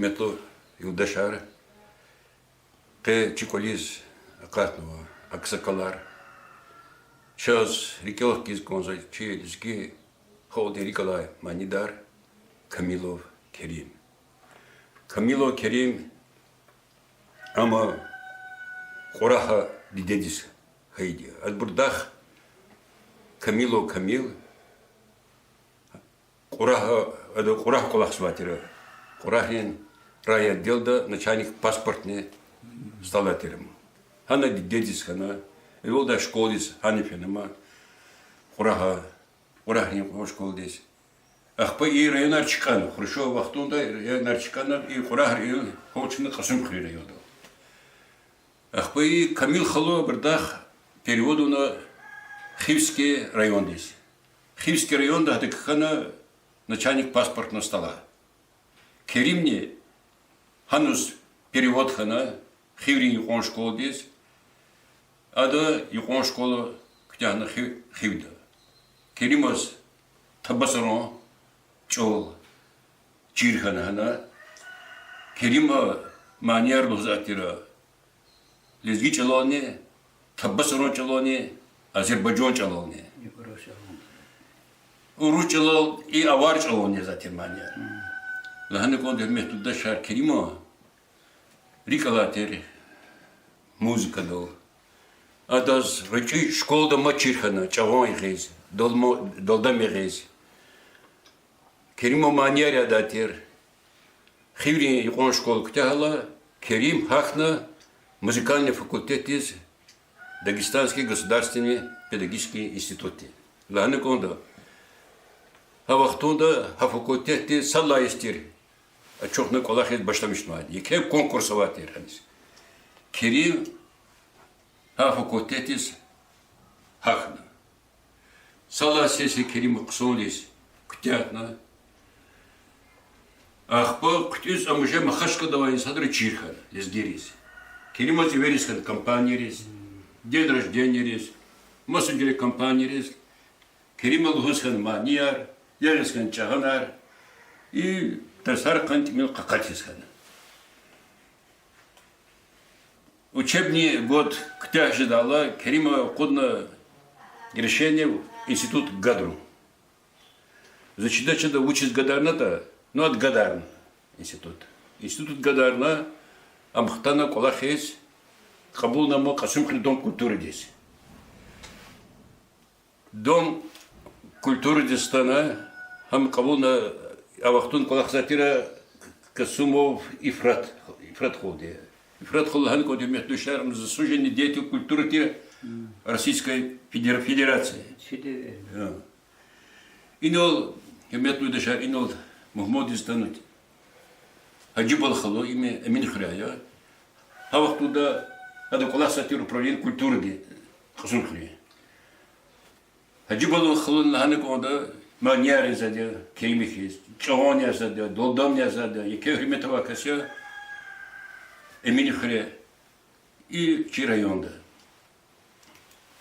хурметло юлдашар, ке чиколиз акатного, аксакалар. Сейчас рекелов кизгонза, чилизги, холдин Николай Манидар, Камилов Керим. Камилов Керим, ама хораха дидедис хайди. Адбурдах Камилов Камил, хораха колахсватира. Хорахин рая делда начальник паспортный сталатерем. Хана дидедис хана. И вот до школы с Анифинама, урахнем школы. Ах, по и районар чекану, хорошо, вахтунда, районар чекану, и урах район, хочет касым хрирайону. Ах, по и Камил Хало Бардах переводу на Хивский район здесь. Хивский район, да, это хана начальник паспортного стола. Керимне, ханус перевод хана, Хиври он школу здесь. Ада юкон школа ктяна хивда. Керимас табасаро чол чирхана хана. Керима маньяр лузатира. Лезги чалоне, табасаро чалоне, Азербайджан чалоне. Урус чалол и авар чалоне затир маньяр. Лахане кон дермет туда шар Керима рикалатер музыка дол. Адаз речи школда мачирхана, чавон гез, долдам гез. Керимо маньяр адатер. Хиври юкон школ ктяла, Керим хахна музыкальный факультет из Дагестанский государственный педагогический институт. Лахне конда. Хавахтунда факультет из саллаистер. А чохна колахет башламишмад. Еке конкурсоватер ханис. Керим факультетис хахна. Сала сеси Керим ксолис ктятна. Ахпа ктюс амуже махашка давай садры чирхан лезгерис. Керим азиверискан компанирис. День рождения рис. Масуджери компанирис. Керим алхускан маньяр. Ярискан чаганар. И тарсар кантимил какатискан. Учебный год ктя ожидала, Керима кодно решение в институт Гадру. Зачитать что-то учить Гадарна-то, ну от Гадарн институт. Институт Гадарна, Амхтана Колахес, Кабул намо Касымхри дом культуры здесь. Дом культуры здесь стана, Хам Кабул на Авахтун Колахсатира Касумов Ифрат ходи. Фред Холхан кодимет душарм заслуженный деятель культуры Российской Федерации. Инол емет душар инол Мухмад истанут. Хаджибал Хало имя Эмин Храя. А вот туда надо класс сатир управления культуры Хасун Хрия. Хаджибал Хало на Ханекода маньяр задя Кеймихис, Чавоня задя, Долдамня задя, Еке Хриметова Кася. Эмини хре и чирайонда.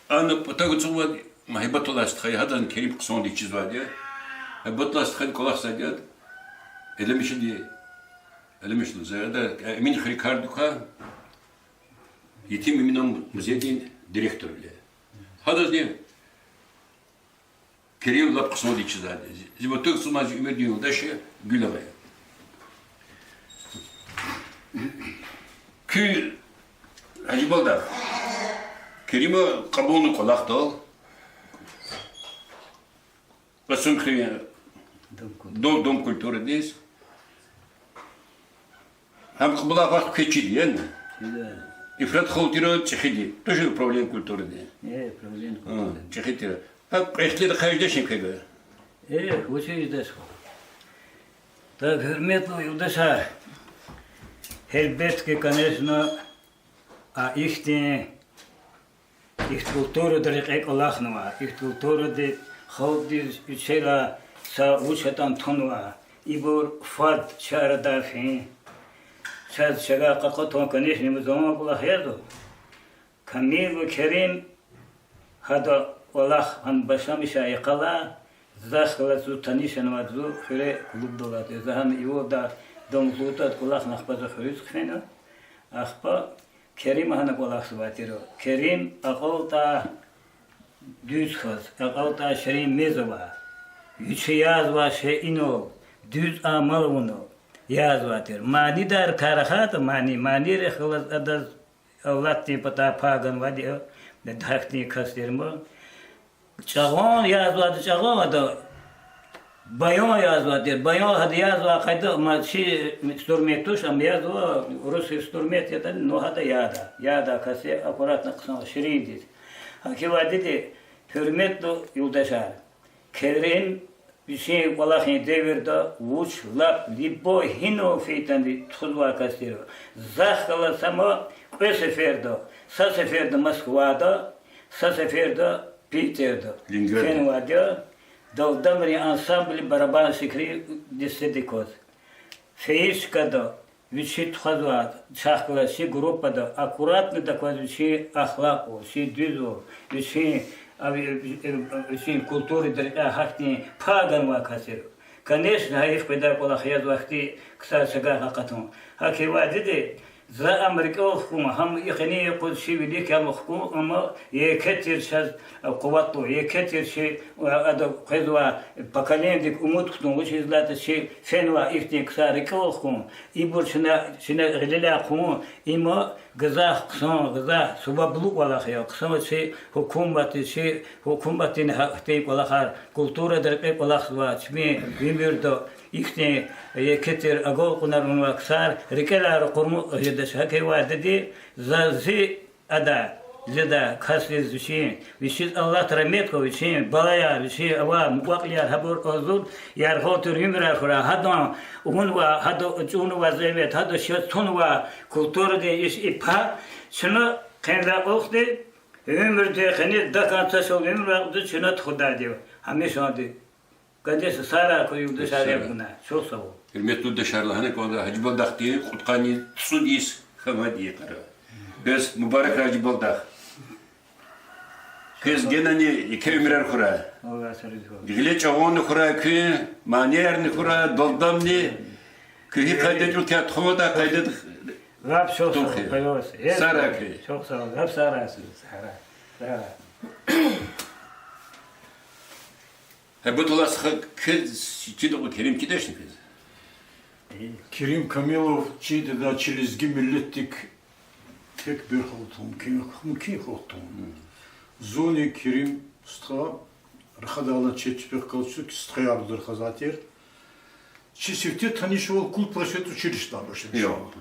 Ана потагу цума махибатуласт хай хадан Керим ксонди чизвадя. Махибатуласт хай колах садят. Элемишди элемишду зада эмини хре кардука. Етим имином музейдин директор ле. Хадазне Керим лап ксонди чизвадя. Зиботук цума имердин даше гүлавая. Кü Hacıbalda Kerim'e kabuğunu kolak dal. Basın kriye dom kültürü deyiz. Hem kabula vakit keçidi yani. İfrat xoltira çekidi. Тоже управление культуры deyiz. Управление культуры. Çekidi. Ha prestli de hayırdaşım kege. Учились. Так, hürmetli yurttaşlar. Elbette, конечно, их культура даже олахнова, их культура де ходи учера са учатан тонва, ибор фад чарадафи, чад чага какото, конечно, мы дома была хеду. Камил Керим хада олах ан башамиша якала, захла зу танишан вазу хре клуб долат, захам его да Domlutat kulak nakbaza hürüz kfeno. Akba Kerim hana kulak sıvatiro. Kerim akıl ta düz kız. Akıl ta şerin mezova. Yüçe yazva şey ino. Düz amal uno. Yazvatir. Mani dar karahat mani rekhilat adaz avlatti pata pagan vadiyo. De dhakti kastirmo. Çağon yazvadı çağon da bayon yazvadır. Bayon hadi yazva kaydı maçı sturmetuş am yazva Rus sturmet ya da no hada yada. Yada kase aparatna kısa şirindir. Hakiva dedi hürmetli yoldaşlar. Kerim bir şey vallahi devirde uç lap libo hino feytandi tuzva kastiro. Zahkala sama o seferde. Sa seferde Moskva'da, sa seferde Питерда. Фенвадя, долдамри ансамбли барабан сикри десятикот. Феишкада, вичит хазуат, чахкала си группада, аккуратно такой вичи ахлаку, си дюзу, вичи культуры хахти паган вакасир. Конечно, хаиф когда кола хаяд вахти ксасага хакатун. Хакивадиди, за Америка хукума, хам ихни якуд ши великий хукума, ама екетир шаз кувату, екетир ши ада кайдва поколение умут хтун, учи злата ши фенва ихни кса река хукума, и бурчина гилеля хукума, има газах ксан газах субаблу валахя, ксан ши хукумати хахтей валахар культура дерпе валахва, чми вимирдо ихни екетир агол кунарун ваксар рекелар курму жедаш хакева деди зази ада жеда касли зуши вишит Аллах тараметко виши балая виши ава муакляр хабур озур яр хотур юмра хора хадо унва хадо чунва зевет хадо шотунва культура де иш ипа шуну кенда охде өмүрдө хени даканта шол өмүрдө чунат худа дио хамеша де Kadesi sara koyu dışarıya buna. Çok sağ ol. Hürmetli dışarılı hani konuda Hacı Baldak diye kutkani tsun is kama diye kara. Biz mübarek Hacı Baldak. Kız genani iki ömrer kura. Allah sarıcı ol. Dile çavonu kura ki maniyerni kura doldamni ki kaydetul ki atxoda kaydet. Rab çok sağ ol. Sara ki. Çok sağ ol. Rab sarasın. Sara. Bu dolayısıyla kız çiğde Kerim kideşni kız. Kerim Kamilov çiğde da çilizgi millettik tek bir haltım ki haltım. Zoni Kerim stra rxadala çeçpek kalçuk strayardır xazatir. Çisifte tanışol kul prasvet училища başlamış. Yok.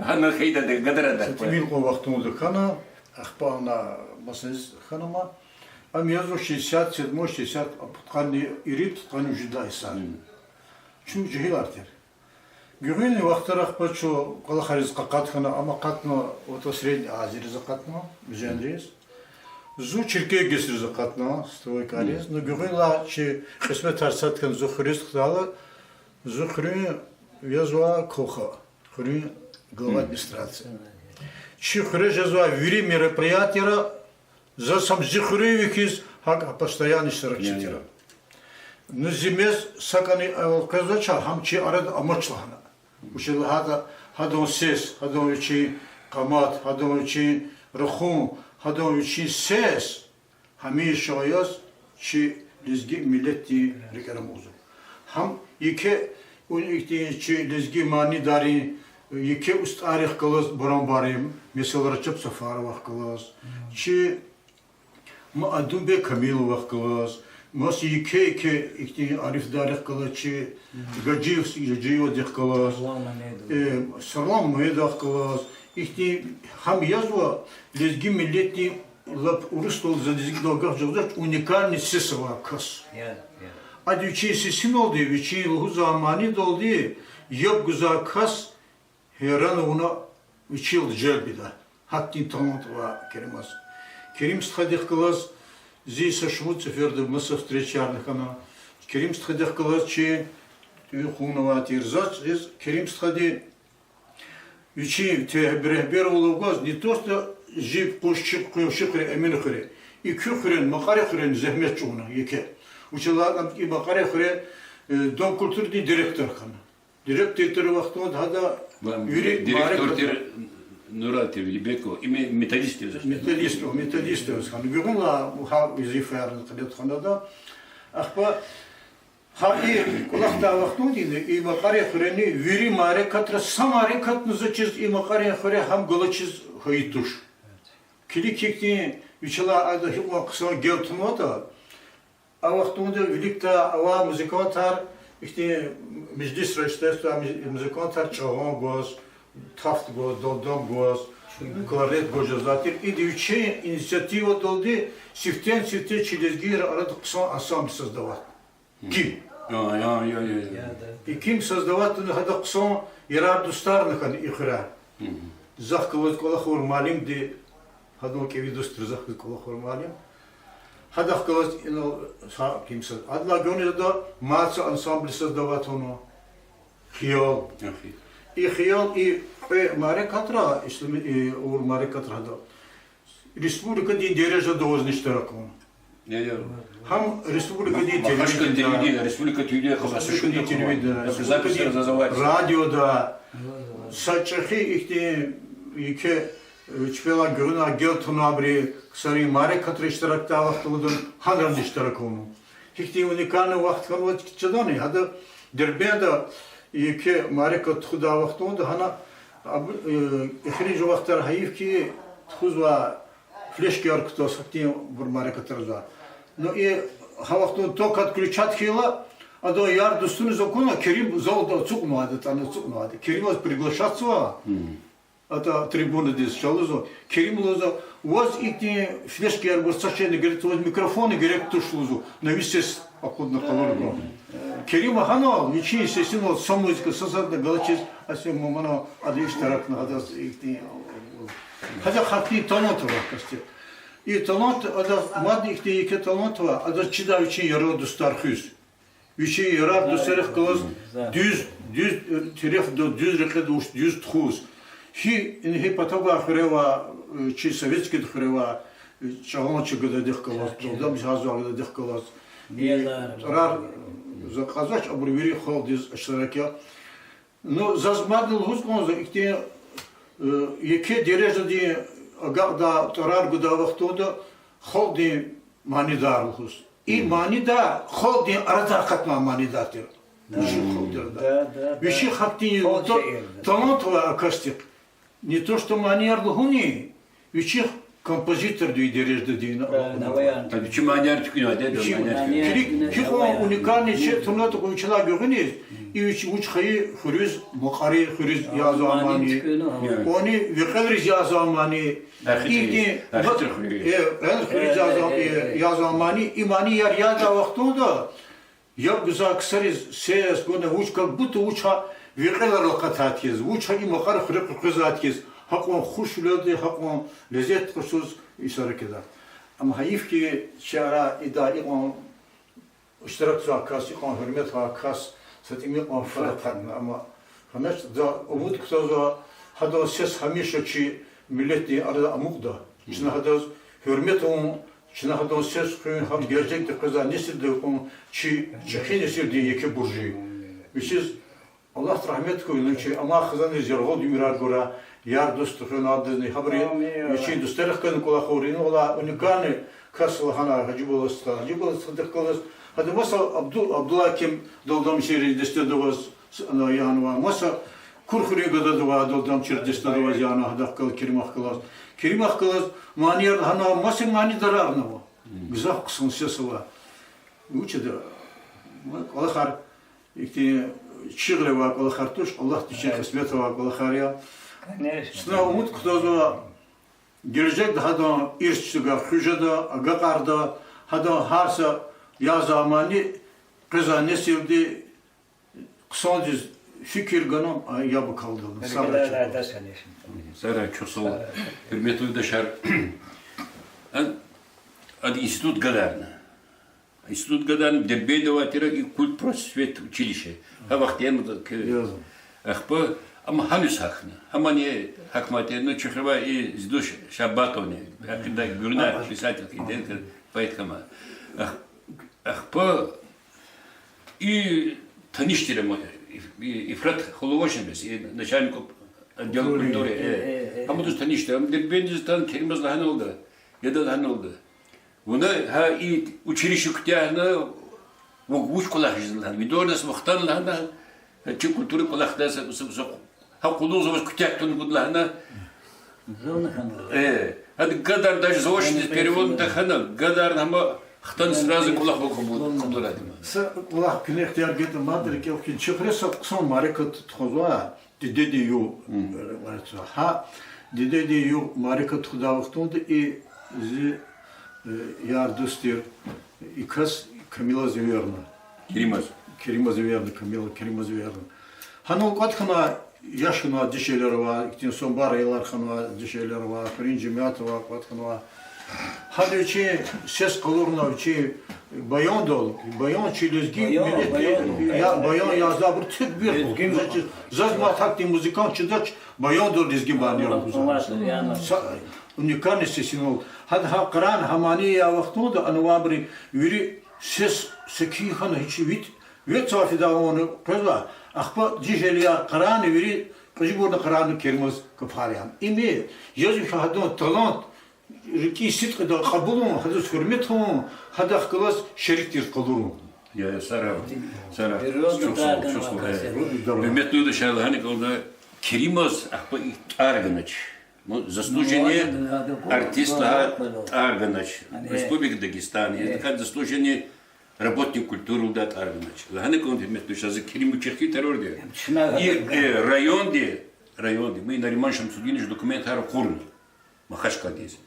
Ana xeyda de gadara da. Min o vaxtımda kana axpana masaz xanama Am yazı 67-60 tane irit tane jüda isan. Çünkü cehil artır. Güvenli vaktarak paço kala hariz katına ama katna oto srednji Azeri zakatna müzendiriz. Zu Çirkiye gesir zakatna stoy kariz. No güvenla çi kısmet arsatkan zu xriz xala zu xri yazwa koxa. Xri глава администрации. Çi xri yazwa viri мероприятия за сам зихревикис хак постоянный срачитера. Но зимес сакани казача хамчи арад амачлахна. Ушел хадон сес, хадон учи камат, хадон учи рахун, хадон учи сес. Хами шояс чи лизги миллети рекарамузу. Хам ике уникти чи лизги мани дари ике уст арих калас барамбарим, mesela Recep Safarov kılas. Чи Ma adumbe Kamilov kılas. Mas iki ikti Arif Darih kılaçı. Gaciyev dek kılas. Sarlam Mehmet kılas. İkti ham yazva lezgi milleti lap Urustol zadizgi dolgah jogdat уникальный сесова кас. Adi üçü sesin oldu, üçü luhu zamani doldu. Yok güzel kas heran ona 3 yıl celbida. Hatta talent var Kerimaz. Kerim стходих класс, здесь шмут циферды мы со встречарных она. Kerim стходих класс чи хунова тирзач, здесь Kerim стходи üçü tehbir olugaz, не то что jip kuşçuk kuşukre emin kure. İki kuren makare kuren zahmet çoğuna yeke. Uçalardan ki makare kure dom kültür di direktör kana. Директор вахтон хада юри Директор Нурат Либеко, имя методистов. методистов. Хан гугла ха визифер кадет ханада. Ахпа хаи кулахта вахтон дине и макаре хрени юри маре катра самаре катнуза чиз и макаре хре хам голочиз хоитуш. Киликекти вичала ада хима кыса гелтмота. А вахтонда великта ава музыкантар işte meclis reçetesi müzikantlar çalan goz, taft goz, doldom goz, klarnet goz zaten. İdivçe inisiyativa doldu. Siften çilizgir aradı kısa ansambl sazdavat. Kim? Ya. И ким создавать хада ксон ярар дустар нахан ихра. Зах калот кола хормалим де хадо ке видустр зах кола хормалим. Хада калот ино са ким соз. Адла гонеда да маца ансамбль создавать оно. Хиол. И хиол и маре катра, если ур маре катра да. Республика дин дережа дозничтаракон. Хам республика ди телевидение, республика телевидение, радио да, сачахи ихти ике чпела гуна гелтунабри ксари маре катре иштиракта вахтудун ханран иштиракону. Ихти уникальный вахт ханват чадани, хада дербеда ике маре кат худа вахтунд хана ихриж вахтар хаиф ки хузва флешки арктос хати бур маре катрза. Но и хавахтун ток отключат хила, а до яр достуны закона Керим золото цукнуады, таны цукнуады. Керим вас приглашаться, это трибуна здесь шалузо. Керим лоза, у вас ихни флешки арбурсачены, говорит, у вас микрофоны, говорит, тушлузу, нависес походно колорку. Керим ахано, ничего, естественно, сам музыка сосадна, галачис, а сем мамано, адиш таракна, адас ихни. Хотя хатни талантова, кстати. И талант, ада мадных не талантова, ада чида очень ярод стархюс. Вичи ярод дусерх класс düz тереф до düz рекед уж düz тхус. Хи не потога хрева чи советский хрева чаланчи года дэх класс, дом жазу года дэх класс. Рар заказать обрывери хол диз ашраке. Но зазмадил хускон за ихте яке дережа ди Агада тарар года вахтода холди манидар хус. И манида холди арада катма манидар тер. Виши хакти талантова акастик. Не то что манер лгуни, виши композитор ди дережда дина. Tabii ki manyer çıkıyor dedi. Ki unikальный şey tunat koyçala görünüz. Üç xayı xuriz muqari xuriz yazamani. Onu viqadriz yazamani. İki xuriz yazamani imani yer yaza vaxtunda ya güzel kısarız ses gona uç как будто uça viqadar laqatatkiz. Uça muqari xuriq qızatkiz. Hakon hoş löde hakon lezzet kusuz isar keda. Ama hayif ki şara idari on iştirak zakas, on hürmet zakas, satimi on faratan ama hanaş da umut kısaza hada ses hamişa ki milleti arada amukda. Çina hada hürmet on çina hada ses kıyın ham gerçekte kıza nesilde on ki çekin nesilde yeke burji. Siz Allah rahmet koyun ki ama kızanı zergod ymirar gora яр достухен адны хабри ичи достерхкен кола хорин ола уникальный касл хана хаджиболста дехколас хада маса Абдулла ким долдам шери дестедовас на янва маса курхури гададова долдам чир дестедовас яна хадахкал киримах клас манер хана маса мани дарарнова гзах ксын сесова учеда кола хар ихти чиглева кола хартуш Аллах тиче светова кола харя Сна умут кто-то gelecek daha da irççiga hücreda agakarda hada harsa ya zamanı kıza ne sevdi kısaca fikir ganam ya bu kaldı. Sara çok sağ ol. Hürmetli dışarı. Adi институт Гагарина. Институт Гагарина Дербедова и культ просвет училище. Ha vaktiyen ахпа ama henüz haklı. Ama niye hakmatiyonu çıkıva izduş şabatoni. Hakkında gürna писатель идет поэтому. Ахпа и tanıştırma Ифрат Холовошин, начальник отдела культуры. А мы тут таништы, а мы Дербендистан Керимаз Лахан oldu. Ya da Lахан oldu. Buna ha i училище Кутяхна وقوش كلها جزلان بدور ناس مختار لهنا هتشي كультуры كلها خداسة ها قلوزة بس Кутяхтун قد لهنا هذا قدر даже заочный перевод дахана قدر هم خطان сразу كلها بقبول С кулах кнехт яргет мадр келкин чехреса сон марекат тхоза дидедию ха дидедию марекат худавхтунд и зи ярдустир и кас Камила Зеверна. Керима Зеверна, Камила Керима Зеверна. Ханул катхана яшхана дешелерова, иктинсон барайлар хана дешелерова, принджи мятова катхана. Хадычи сес колурновичи баяндол, баян чилезги, баян язабр тедбир. Зазматакти музыкант чидач баяндол лезги баньер. Уникальность синол. Хадха Коран хамания вахтуда анвабри вири сес секихана hiç vit safida onu pezva akba dijeliya Kur'an veri pejburda Kur'an kerimaz kafaryan imi yazı şahadon talant ki sidq da qabulun hada hürmetun hada kılas şeriktir kalurun ya Sara Hürmetli de şahlı hani orada kerimaz akba arganaç заслуженный артист Арганач, Республика Дагестан, это заслуженный работник культуры Удат Арганач. Лаганы конфирмет, то есть за Кериму Чехи террор де. И район мы на реманшем судили же документ хару курн, Махашкадис.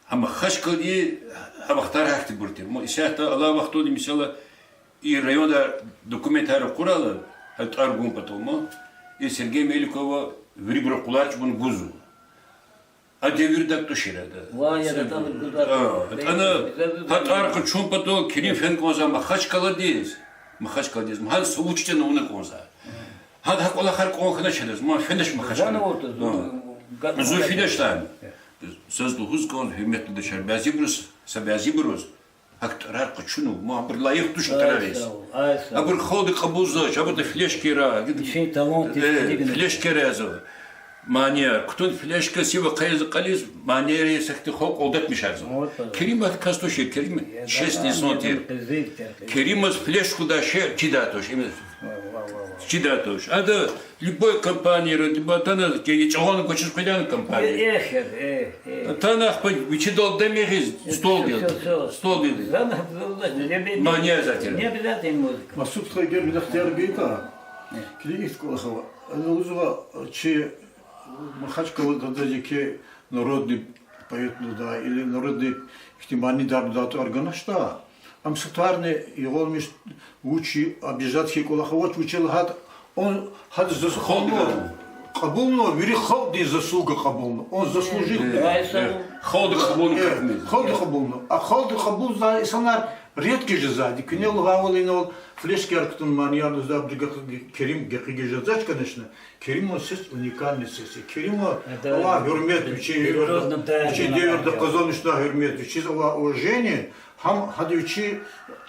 А Махашкади Абахтар Ахти буртир. Исяхта Аллах Вахтоди мисала и районда документ хару курала, это аргум потом. И Сергей Меликова в Рибро Кулач бун гузу. А девирдак туширада. Она хатарка чумпато Керим Фенкоза Махачкала дез. Махачкала дез. Мхан соучте на уна конза. Хад хакола харк онхна челез. Ма фенеш Махачкала. Зульфидаштан. Сазду хузкон химметли дешар бязибрус, сабязибрус. Актарар качуну, ма бир лайык туш тарарес. А бир ходы кабузач, а бир флешкера. Флешкера. Манер, кто флешка сива кайз кализ, манере сахти хок олдат мишарзо. Керимат кастоши, Керим честный смотрит. Керимат флешку даше чидатош, чидатош. А да любой компании, тана, чего хочешь пойдем компании. Тана вычидал демириз, стол делал. Манер затем. Не обязательно музыка. Масуд Хайгер Бидахтер Гейта. Клиит Кулахова. Она узва, че Махачкала дададики народный поэт да или народный ихтимани дабдат органашта. Амсатарне его миш учи обижать Кулахова учил хат он хат заслуга кабулно вери ходи заслуга кабулно он заслужил. Ходи кабулно. А ходи кабул за insanlar редкий же сзади. Кнел гавалинол флешкер ктун маньян за Керим гекигежач конечно. Керим он сес уникальный сес. Керим Allah hürmet üçe devirde kazanmışlar hürmet üçe Allah уважение ham hadi üçe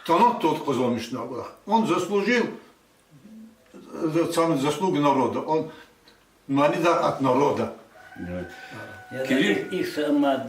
талант тот kazanmışlar Allah. Он заслужил сам заслуги народа. Он манидар от народа. Керим их самад.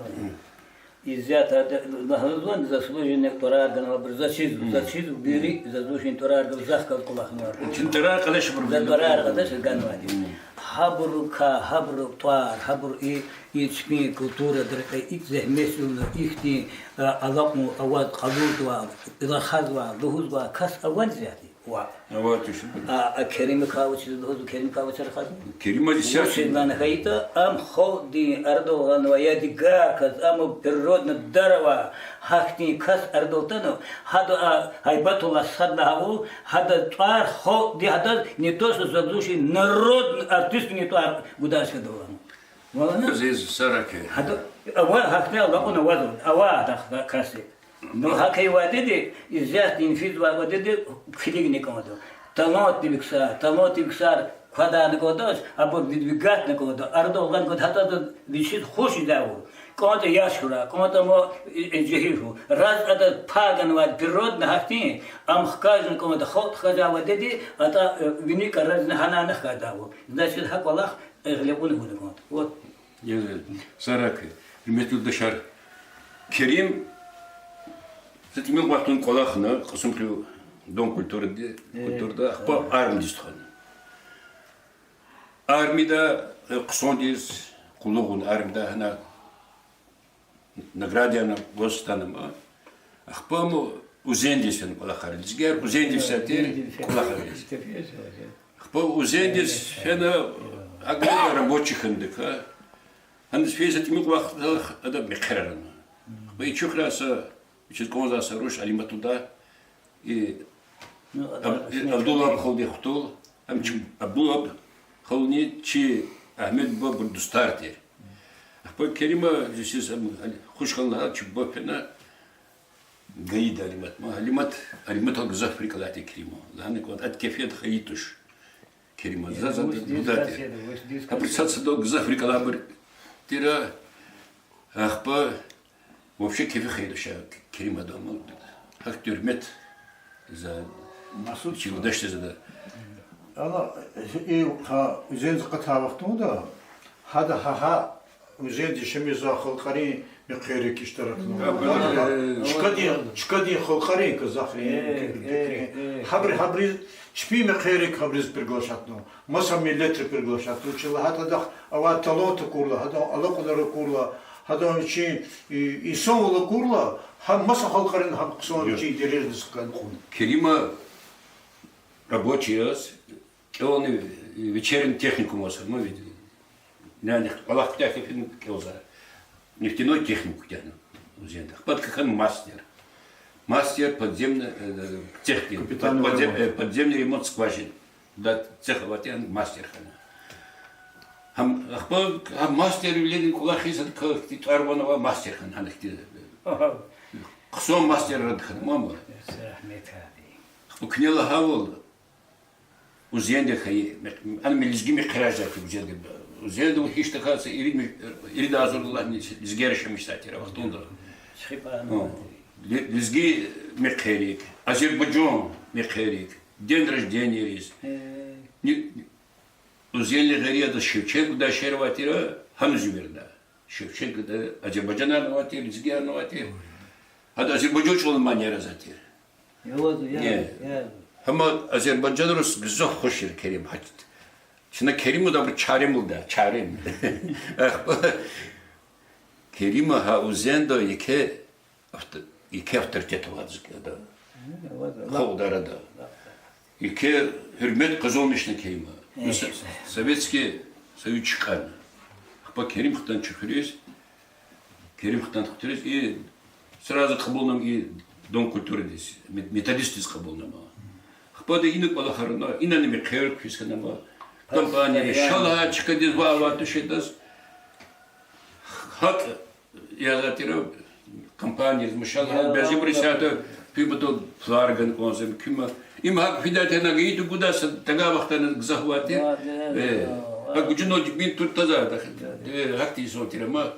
Изята нахлон заслуженный Торарганова зачизу бери заслуженный Торарганов захкал кулахнар. Чинтара кадаш бурбан. Торар кадаш ганвади. Хабрука, хабруктуар, хабру и чми культура дрека их зехмесуна ихти алакму авад кабултуа илахадва духузва кас авадзяти. Вот еще. А Керим Кавич духуз Керим Кавич рахад. Керим Адисяш. Мужчина хайта ам ходи Ардоган ваядига каз ам природно дарова хахти кас Ардолтану хада хайбатула саднаву хада твар ходи хада не то что заблуши народный артист не то гудашка дован. Вална. Здесь сараке. Хада ава хахтел лакуна вазу ава так каси. Но хакай вадиди изяст инфидва вадиди филигни комаду. Талант дивиксар квадан кодаш або видвигат на кода ардоган код хата вишит хош идау кому-то яшура, кому-то мо джихиху. Раз это паган вад природно хахти, амхказн кому-то ход хазава деди, это виника разно ханана хадаву. Значит, хак Аллах глебун гудагот. Вот. Сарак, приметил дашар. Керим, затем вақтың қолақына, қысым қылу дом культурда, по армии стхан. Армияда қысондез, құлығын армияда, ана наградияна востаныма, ақпамы узендесен қолақар. Лізгер узендесен қолақар. Ақпа узендес, ана аграда рабочих індік. Ана спейс затем вақтың адам мекерарана. И чухраса, через комзаса руш, алима туда, и Абдулла холди хтул, Абдулла холни, чи Ахмед ба бурдустартер. По Керима, здесь хушхална, чи бопена, гаида алимат, алимат алгзаф прикладати Керима. Ланик вот от кефет хаитуш Керима, зазад будати. А прицаться до гзаф прикладабр, тира, ахпа. Вообще кефе хайдуша Керима дома. Хак тюрмет за чилдаште за. Ана и үзен зақта вақтында хада ха үзен дишеми за халқари мекhere киштаракну. Чкади халқари казахри. Хабри чпи мекhere хабриз приглашатну. Маса миллеты приглашатну. Чила хата да ава талота курла, хада алакулара курла. هذا شيء يسوي له كورلا هم مسح خالقين هم قصون شيء دريس كان خون Керима рабочий раз, он вечерний техникум was, мы видели. Не, Аллах техникум келза. Нефтяной технику тянут в зендах. Под как он мастер. Мастер подземной техники. Подземный ремонт скважин. Да, цеховатян мастер хана. هم ماستر ولين كل خيزة كتاربنا وماستر خن هنكتي قصون ماستر رد خن ماما وكنيلا هاول وزين خي أنا من الجيم خراجات وزين وزين وهيش تكاس يريد أزور الله نزجيرش مش تاتيرا وقتون ده نزجي مخيريك أذربيجان مخيريك دين رجدين يريز Узелли Гария Шевченко да Шерватира Хамзюмерда. Шевченко да Азербайджана Наватир, Изгия Наватир. А да Азербайджан чего манера затир. Хама Азербайджан рус гзох хошир Керим хатит. Чина Кериму да бир чарим да, чарим. Керима ха узендо ике авторитет вазгада. Холдарада. Ике hürmet kazanmıştı Kerima. Советский Союз чекан. По Керим хтан чухрез, Керим хтан чухрез и сразу кабулнам и дом культуры здесь, методист из кабулнама. По да инок балахарна, инаны мекер кисканама. Компания шалачка здесь валат ушедас. Хат я затирал компания из мушала, без импрессиата, пибото фларган конзем кима. Им хак фидате на гейду гудаса тага вахтан захвати. Хак гуджино бин туртаза да. Хакти сотира ма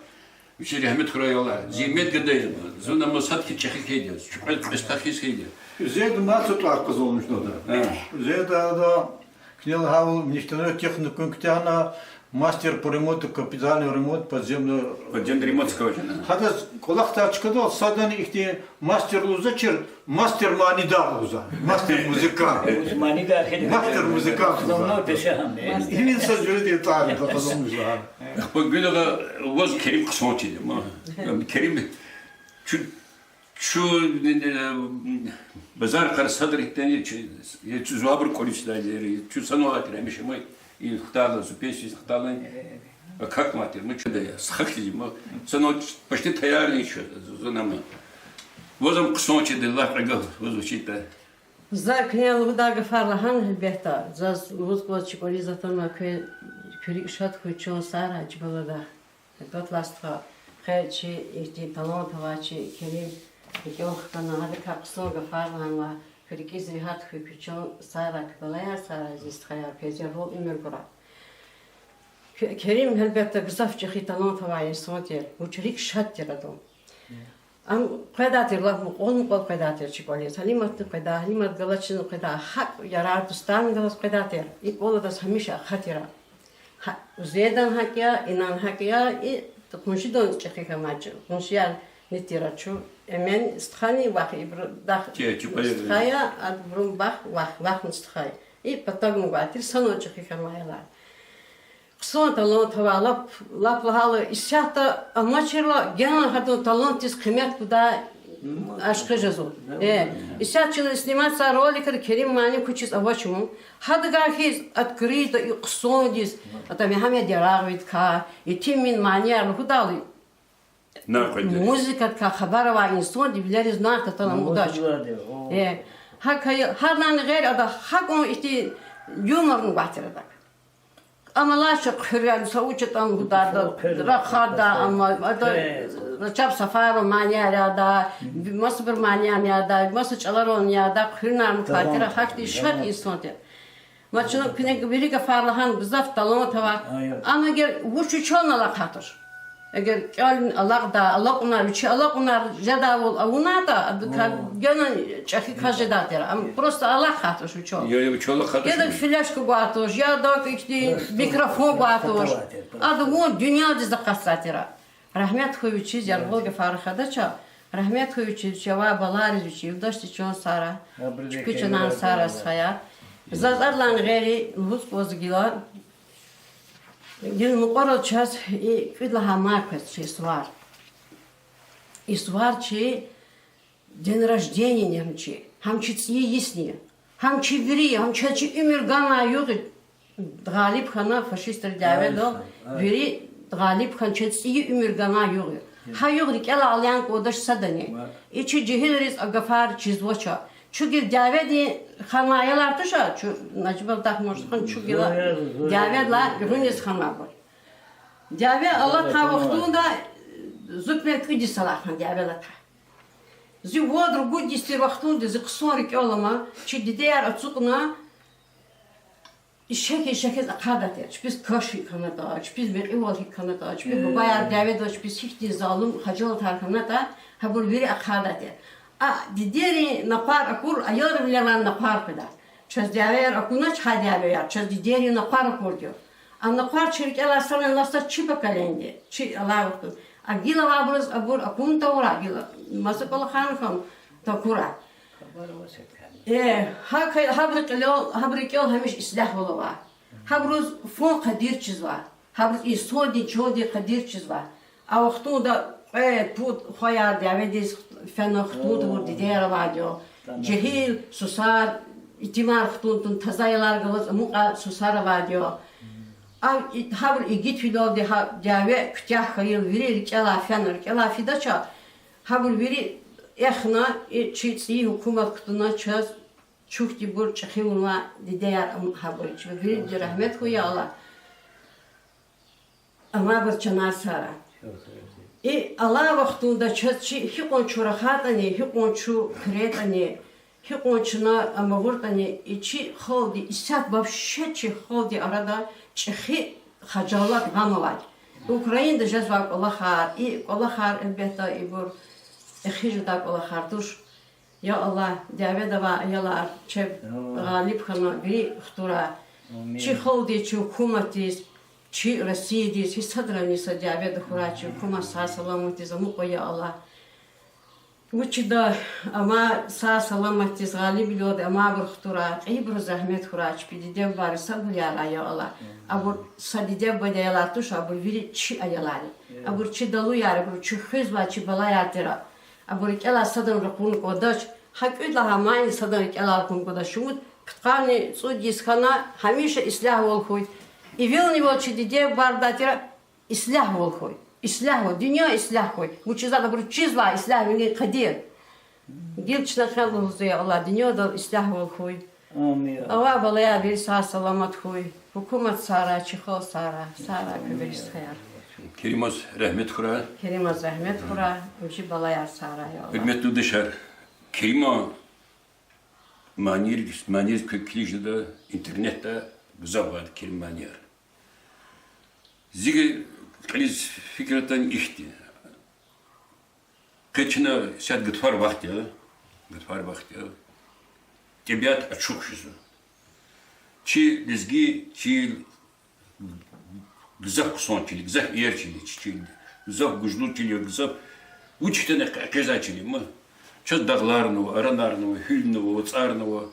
вичери Ахмед Хурайолла. Зимет гадай. Зона масатки чехикеди. Чупрат бестахис хеди. Зед мацутлар козолmuş da. Зед да кнел хавл нефтяную технику ктяна мастер по ремонту, капитальный ремонт подземный ремонт скажем. Хада колахта чкадо садан ихти мастер лузачер, мастер манидар луза, мастер музыкант. Мастер музыкант. Давно пешахам. Именно сажули тарих козолmuş da. Погулага воз Керим ксонти ма. Керим şu bazar karşıdırıktan şu zuabır kolisleri şu sanolat demiş ama İhtarla, зупеси, ихтарла, как матер, мы что-то я, схахли, мы, сано почти таяли еще, за нами. Возом ксончи, да лах рагал, возвучит-то. За князь Удага Фарлахан, бета, за возглавчик Олизатона, кюрик шат, хочон сара, чбалада. Тот ластва, хэчи, ихти талантовачи, керим, ихёх канаха, как слога Фарлахан, Кыргызы хат хüküçün sarak balaya sara зистхая пезерол имергора. Kerim elbette gızaf çıkı talon tavayı son diye. Bu çelik şat diradom. Am qedatir la on qol qedatir çikolis. Halimat qeda, halimat galaçın qeda. Hak yarar dostan galas qedatir. İp ola da hamisha khatira. Zedan hak ya, inan hak ya, konşidon çıkı kamacı. Konşiyal netiraçu. Emen sthani vah ibr dah. Sthaya ad brum bah vah sthaya. İp patagnu vatir sano çıkı kamayala. Son talon tavalap lap lahalı işahta amaçırla genel hatun talon tis kıymet bu da aşkı jazu. İşahçılı slimat sa rolikar kerim mani kuçis avaçum. Hadi garhiz atkri da iqson dis. Ata Muhammed yaragvit ka itimin maniyar hudalı. Müzik ka habara va insan dibileriz narta talon udaç. Hak har nan gayr ada hak on işte yumurun batırdak. Ama laşık hürriyem savuçtan hudarda rakhada ama ada çap safar maniyara da mas bir maniyam ya da mas çalar on ya da hürnar fatira hakti şart insonte. Maçını kine biri gafarlahan bizaf talon tava ama gel bu şu çonala katır. Eğer Allah onlar üçü Allah onlar jadavul avuna da gönül çakı kajedater. Ama prosto Allah katır şu çol. Yani çoluk katır. Ya da flaşku batır ya da işte mikrofon batır. Adı bu dünya dizde kasatira. Rahmet koyuçu yargol gafarhada ça. Rahmet koyuçu cevabalar içi yıldaştı çon sara. Küçünan sara saya. Zazarlan gayri luz bozgila. Gil muqarrad ças kvidlaha markes çisvar. Isvar çi день рождения немчи. Хамчи ци ясни. Хамчи вери, хамчи умер гана юги. Галиб хана фашистер дяведо. Вери Галиб хан çi умер гана юги. Ha юги кела алyan kodаш sadani. İçi cihilriz agafar çizvoça. Çünkü Davedi xanayalar tuşa, Nacibel Tahmurxan çünkü Davedla Runis xana var. Daved Allah tavaqtunda zukmet kidi salahan Davedla. Zi vodr gudi stirvaqtunda zi qsorik olama, çi dider atsukna şekil akadat ya. Biz kaşı kanada, biz meqival kanada, biz bayar David, biz hiç zalim hacılı tarkanada, ha bu biri akadat ya. Dideri napar akur ayar bileman napar kadar. Çöz diğer akuna çay diğer çöz dideri napar akur diyor. An napar çirkeler sana lasta çıpa kalendi. Çi Allah vakti. Agila vabruz abur akun tavra agila. Masakol khan takura. Habrik yol hemiş islah ola var. Habruz fon kadir çiz var. Habruz isodi çodi kadir çiz var. A vakti da put xoyar Davedis fenoxtut vurdu diğer vadyo. Cehil susar itimar xtutun tazayalar galas muqa susar vadyo. Habr igit filov de Dave kütah xayil veri kela fenor kela fidaça. Habr veri ehna çitsi hukumat kutuna çöz çukti bur çximla diğer habr çi veri rahmet koya Allah. Ama bir çanar sara. Allah vaxtunda çatçı hiqonçu rahatani, hiqonçu kretani, hiqonçuna amavurtani içi xoldi, isat вообще çi xoldi arada çixi xacalat gamavat. Ukraynada jazvak Allah har elbette ibur exijudak Allah hardur. Ya Allah Davedova yalar çeb galip xana biri xtura. Çi xoldi çi hukumatis Çi Россия çi sadrani sadyavet xuraçı kuma sağ salamet zamu ya Allah. Bu çida ama sağ salamet galip biliyor ama bir xtura ibr zahmet xuraç pidi dev var sabır ya Allah. Abur sadide badayalar tuş abur viri çi ayalar. Abur çi dalu yar abur çi xizva çi balaya tera. Abur kela sadın rakun kodaç haküdla hamay sadın kela kun kodaç şumut kıtkani sudis kana hamişa islah ol koy. И вел него чидиде бардатира ислах волхой. Ислах вот, dünya исlah koy. Bu çizada bu çizva исlah ne kadir. Gel çınakan olsun Allah dünyada исlah volхой. Amin. Allah balaya bir sağ selamet koy. Hukumet sara çıkol sara köberiz hayar. Kerimaz rahmet kura. Kerimaz rahmet kura. Uçi balaya sara ya Allah. Hürmetli dışarı. Kerima manir köklücüde internette güzel var Kerim manir. Zige kaliz fikratan ihti. Kaçına şad gıtfar vakti ya. Gıtfar vakti ya. Tabiat açık şusu. Çi lizgi, çi gızak kusançili, gızak yerçili, çi gızak güçlüçili, gızak учтене казачили мы. Чё дагладного, аранарного, хюльного, царного,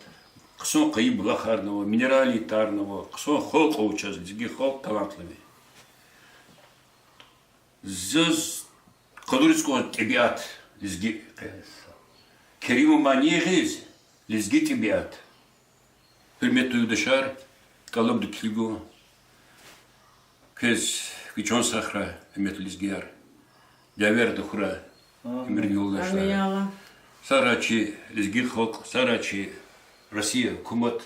ксон кайы блахарного, минералитарного, ксон холк учаз, зиги холк талантливый. Зыз кадурицкого табиат лизги Кериму маньегиз лизги табиат. Hürmetli dışarı, kalıp dikilgu. Kez viçon sahra, hürmetli lizgiyar. Dever de hura, emir yoldaşlar. Амияла. Сарачи, лизги халк, Сарачи, Россия, Кумат.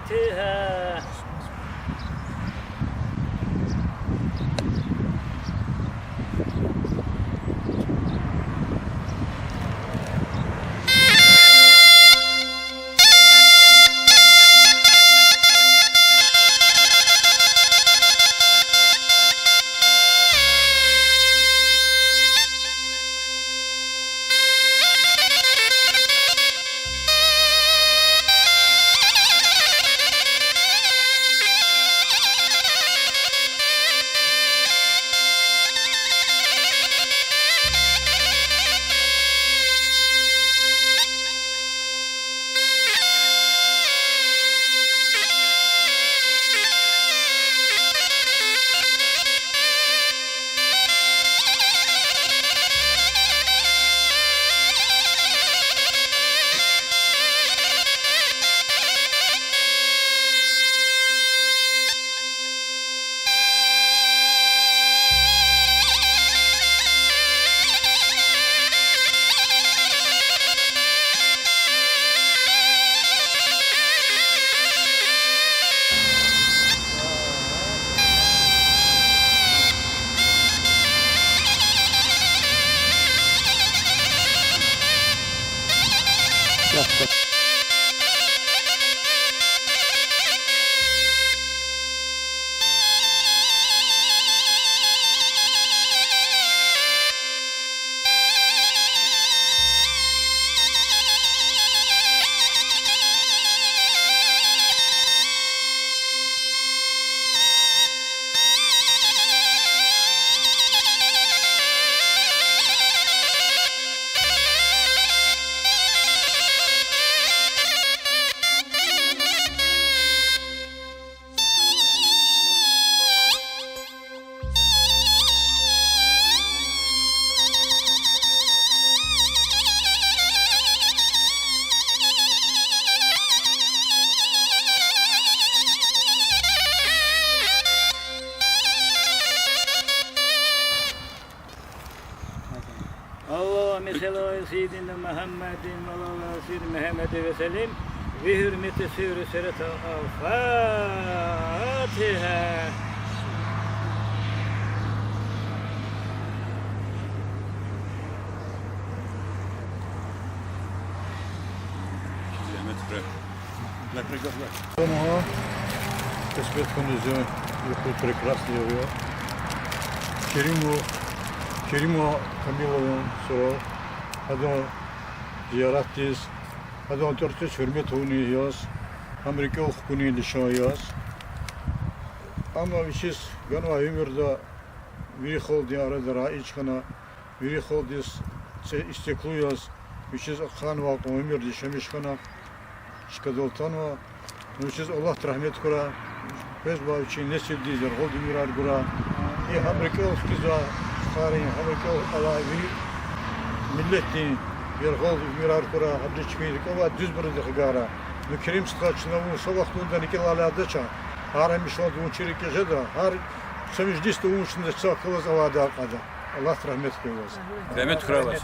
Fatiha. Allahümme salli ala seyyidina Muhammedin ve ala seyyidina Muhammedin ve sellim ve hürmeti sürü suret Fatiha. Дома, Господь понизил, был прекрасный его. Кериму Камилову sonra adam ziyaretteyiz. Adam Türkçe hürmet oynuyoruz. Amerika hukukunu dışarıyız. Ama bir şey, ben o ömürde bir hal diye arada içkana, bir hal diye istekluyuz. Bir şey kan var, ömür dışamış kana. Şkadoltan var. Bir şey Allah rahmet kura. Bez bu için nesil dizer, hal demirar kura. İyi Amerika hukukuzda Karin, Amerika Allah'ı milletin bir hal demirar kura. Hadi çıkıyorduk ama düz bir gara. Nükrim sıkaçına bu sabahında nikah aladı çan. Her mişan uçurik yaşadı. Her sevişdiste uçunda çakılız alada akada. Allah rahmet kıyılsın. Rahmet kıravaz.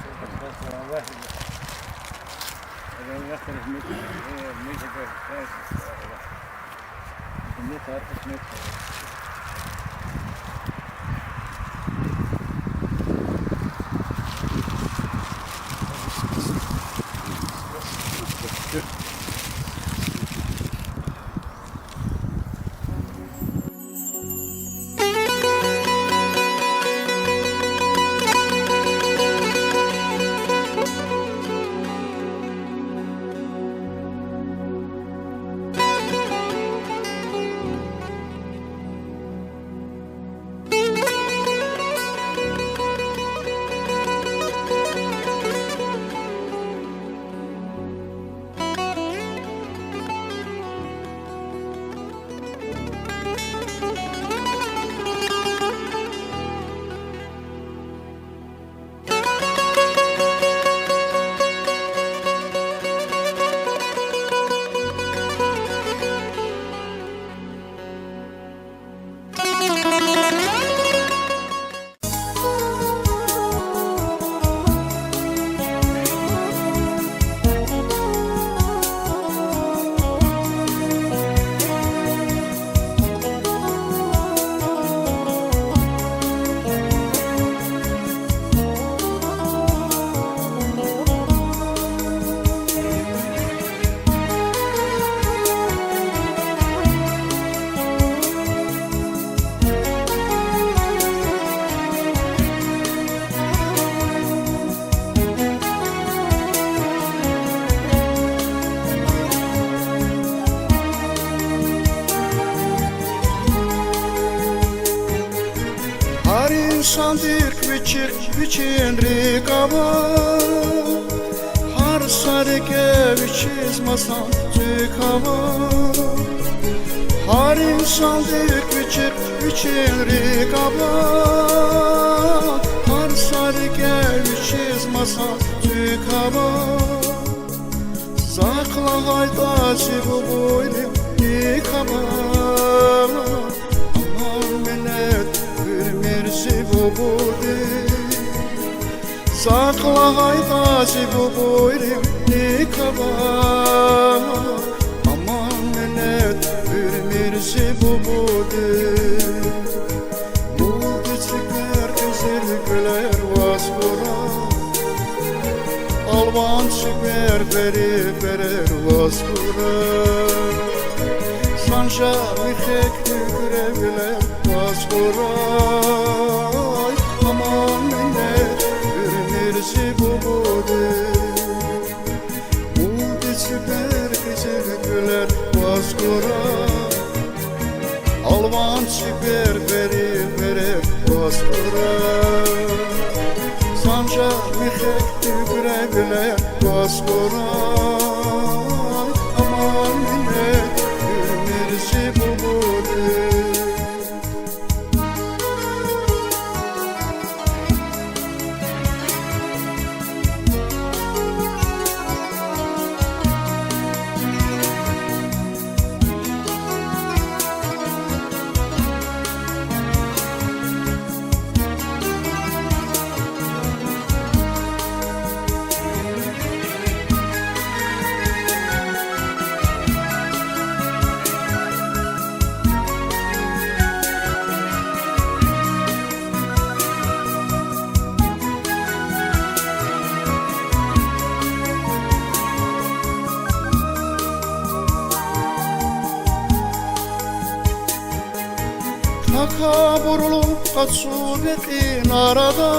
Sandık biçin rikaba Har sarıke biçiz masan çıkaba Har insandık biçin rikaba Har sarıke biçiz masan çıkaba Sakla haytası bu boylim yıkaba Aman millet Mirsi bu budi Sakla haytası bu boylim nikaba Aman millet bir mirsi bu budi Bu küçükler güzel güler vasfura Alvan süper beri berer vasfura Sanca mihek görebiler Vasfuray aman millet ürünürsi bu budu Budi süper güzel güler Vasfuray Alvan süper beri verer Vasfuray Sanca mihek görebiler Vasfuray aman millet ürünürsi bu budu Taka vurulup kaçubetin arada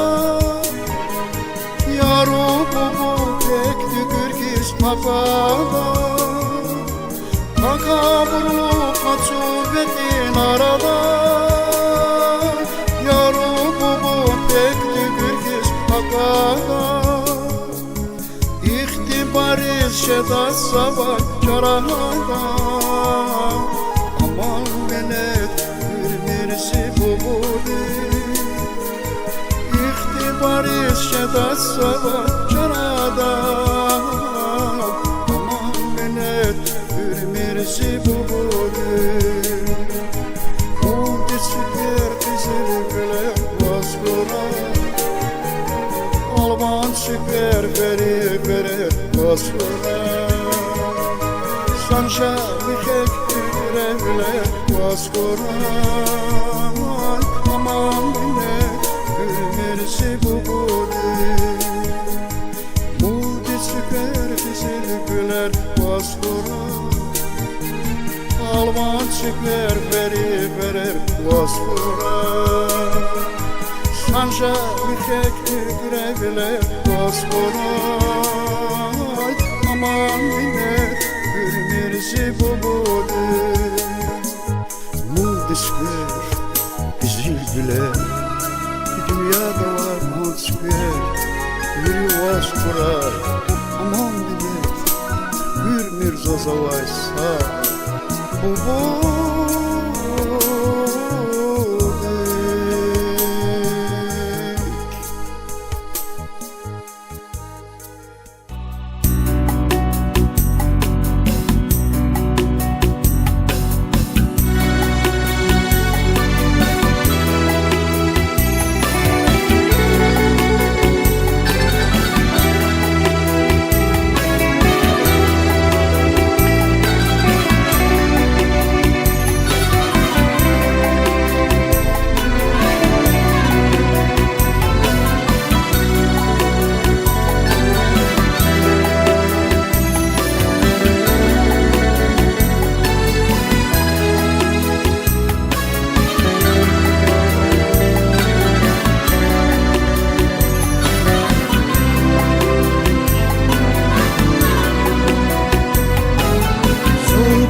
Yaru bubu tekti gürgiz papada Taka vurulup kaçubetin arada Yaru bubu tekti gürgiz papada İhtibariz şedas sabah çarahada Aman menet ürmirsi bubudu İhtibariz şedas sabah çarahada Aman menet ürmirsi bubudu Uldi süper kızıl güle vaskura Alman süper beri beri vaskura Sanşa mihek ürevle vaskura Aman bine ürmersi bubudu Muldi süper kızıl güler vaskura Alman süper beri beri vaskura Sanşa mihek ürevle vaskura Aman bine ürmersi bubudu Muldisper güzel güler Dünyada var mutsper Yürü vaskura Aman millet Hürmür zazavaysa Bubudu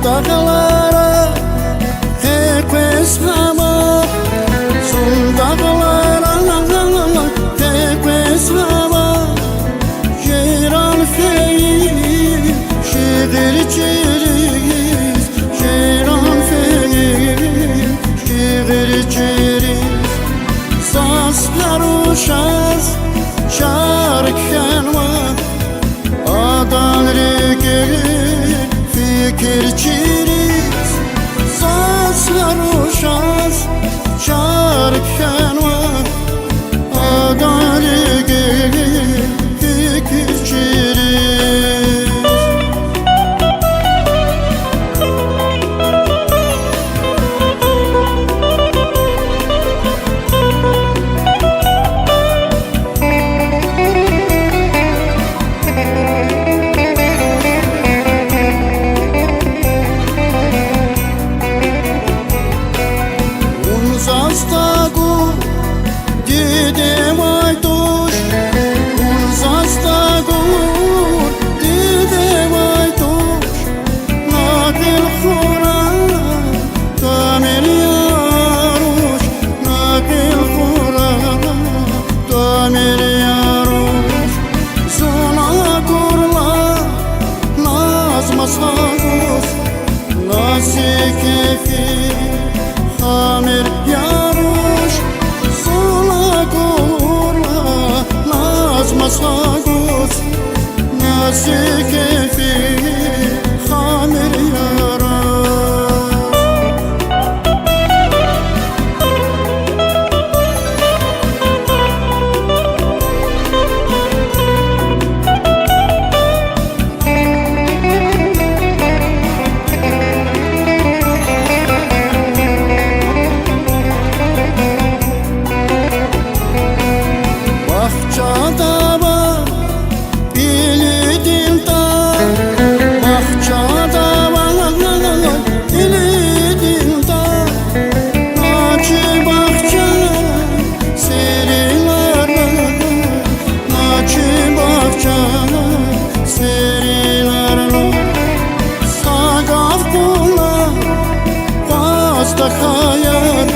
Dağlara tepes hava Dağlara tepes hava Ceyran feyi şiir çiriz Ceyran feyi şiir çiriz Sazlar uşaz şarkın var Adan regel fikir çiriz Sazlar uşaz şarkın var Adan regel fikir çiriz Unzastagu didem aytuş Unzastagu didem aytuş Nakil khura tamir yaruş Nakil khura tamir yaruş Zona kurla nazmasagus Nasikefi Amir yaruş Sola kurla nazmasagus Nasikefi Amir yaruş Bahçada var bili dildar fazla hayal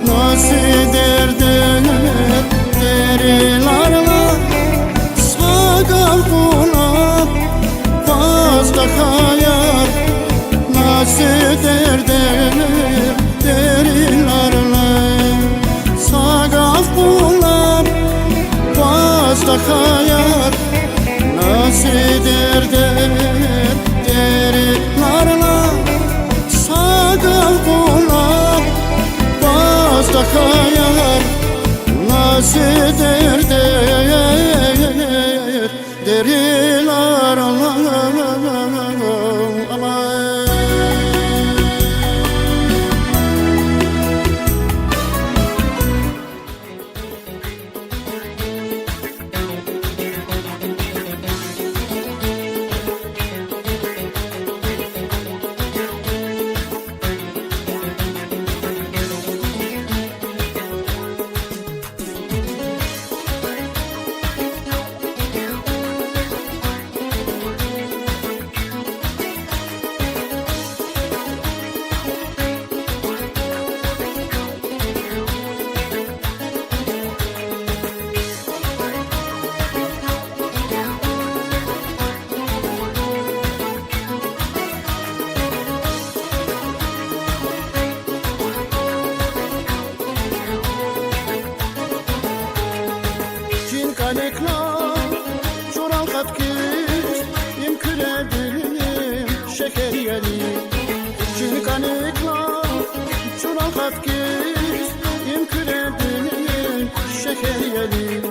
nasıl derdiler derilarla sagal buna fazla hayal nasıl derdiler derilarla sagal buna fazla hayal nasıl derdiler derilarla sagal buna fazla hayal nasıl derdiler derilarla Kanekla çoral katkız imküredim şeker yeli Çin kanekla çoral katkız imküredim şeker yeli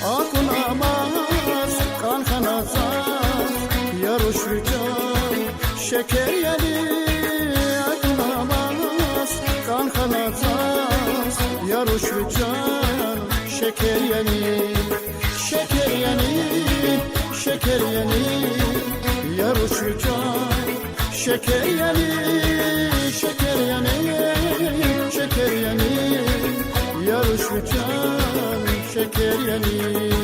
Akın amaz kan kanazaz yarış rücan şeker yeli Akın amaz kan kanazaz yarış rücan şeker yeli Şeker yeni, şeker yeni, yarışacağım. Şeker yeni, şeker yeni, şeker yeni, yarışacağım. Şeker yeni.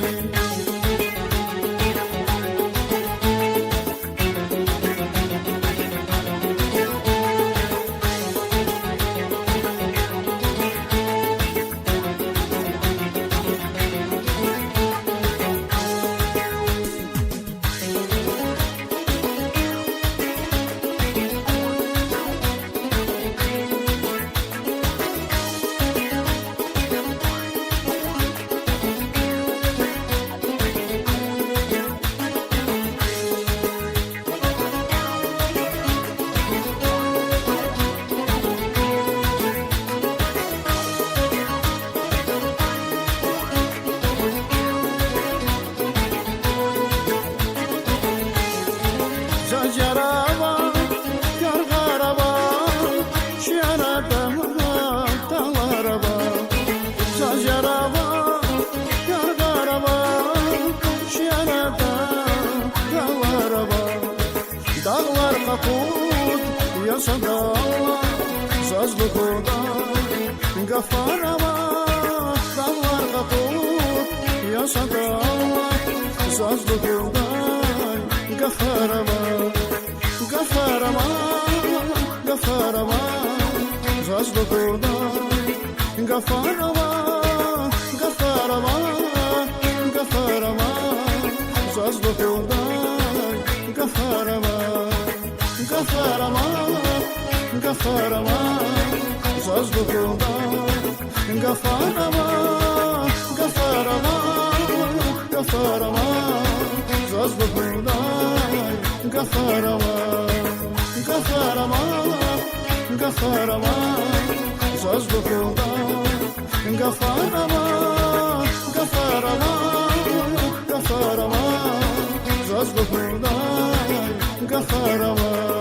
Gafarama, dağlar kaput, yasadağlar, sazlı kurdan. Gafarama, gafarama, gafarama, sazlı kurdan. Gafarama, gafarama, gafarama, sazlı kurdan. Gafarama, gafarama, gafarama, sazlı kurdan. Gafarama, gafarama, gafarama, sazlı kurdan. Gafarama, gafarama, gafarama, sazlı kurdan. Gafarama, gafarama, gafarama, sazlı kurdan. Gafarama.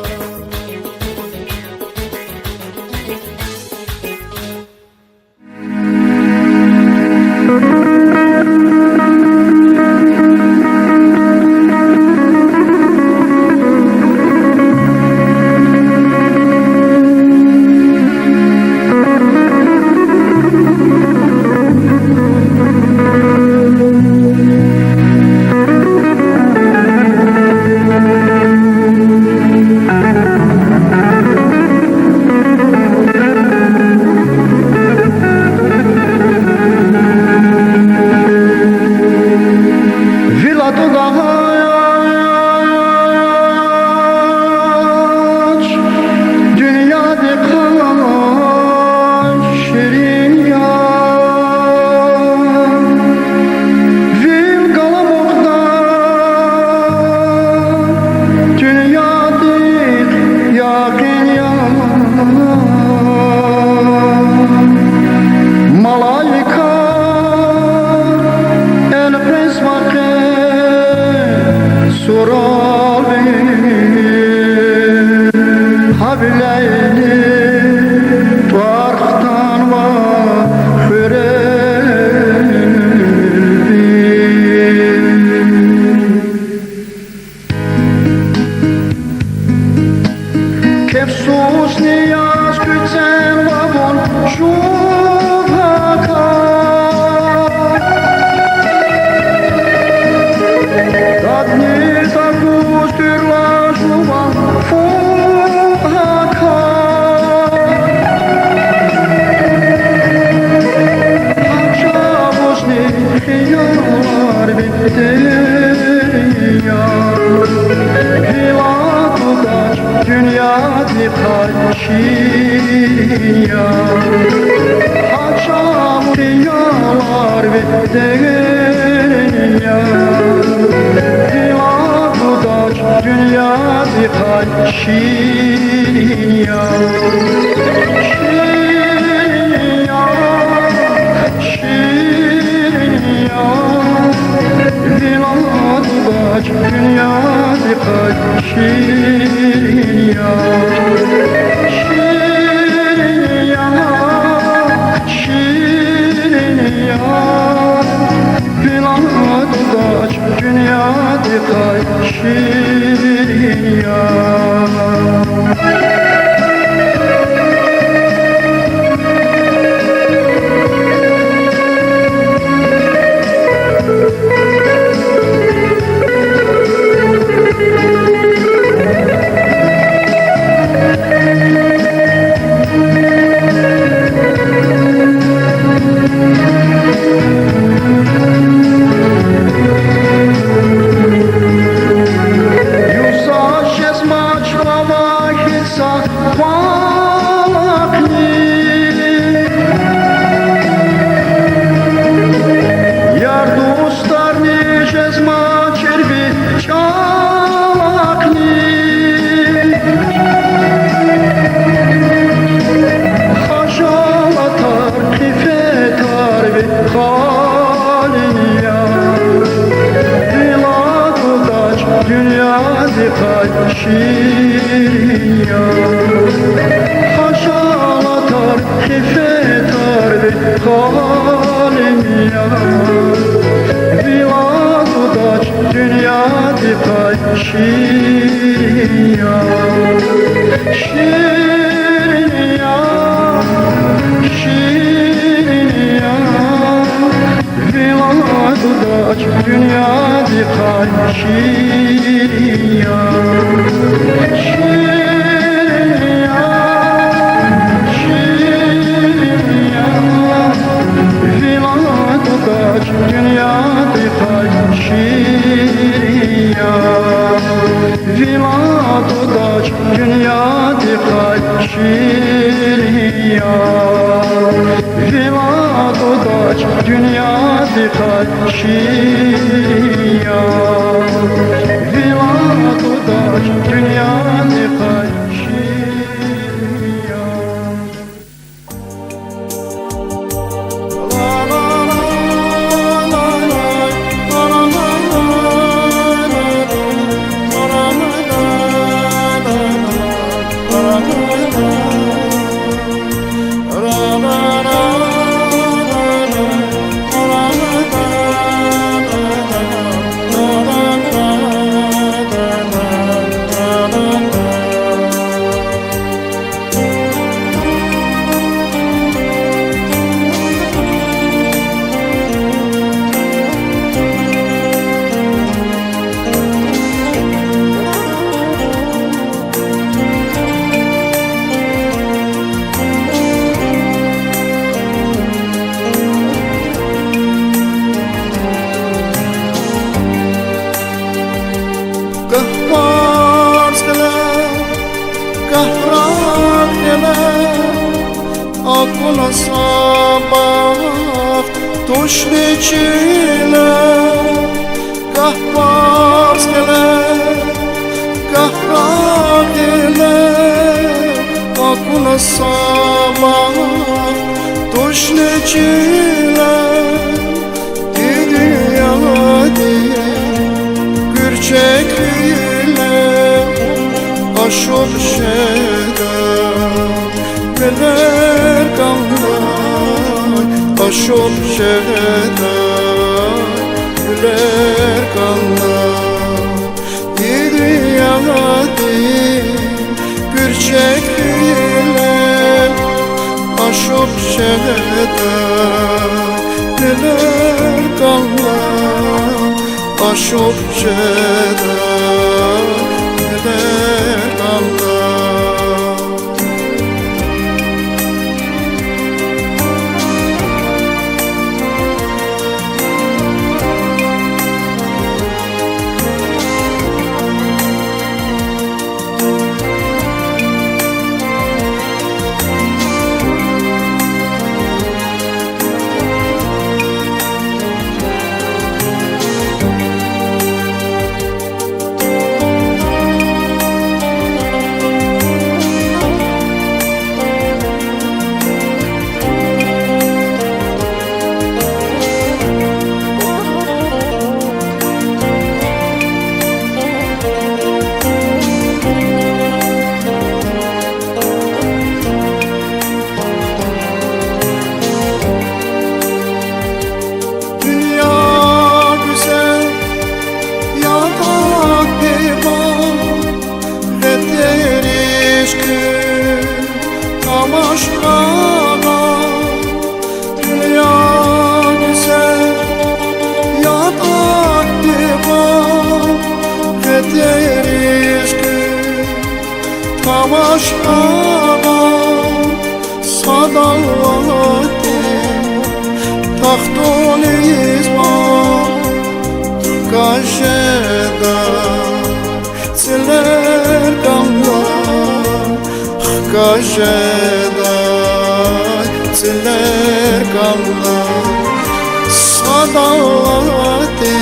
dünya Haçam dünyalar ve dünya Diladudaç dünya dikay şirin ya Şirin ya Şirin ya Diladudaç dünya dikay şirin ya Şirin ya Şirin ya Diladudaç dünya dikay şirin ya şirin ya Haşalatar kifetar ve halim ya Viladudaç dünya dikay şirin ya Şirin ya Şirin ya Viladudaç dünya dikay şirin ya Şirin ya Şirin ya Viladudaç dünya dikay şirin ya Viladudaç dünya dikay şirin ya Viladudaç dünya dikay şirin ya Viladudaç dünya dikay şirin ya Akula sabah tuşli çile Kahvaz gele kahvaz gele Akula sabah tuşli çile Dünya diye gürçekliyle aşıp şeder Neler kanlar aşıp şeder Neler kanlar dünya diye gürçekliyle aşıp şeder Neler kanlar aşıp şeder Neler kanlar aşkına dünya güzel yadak divan ederiz ki tamaşana sadavati tahtol izman kaşeda siler kanlar kaşeda siler kanlar sadavati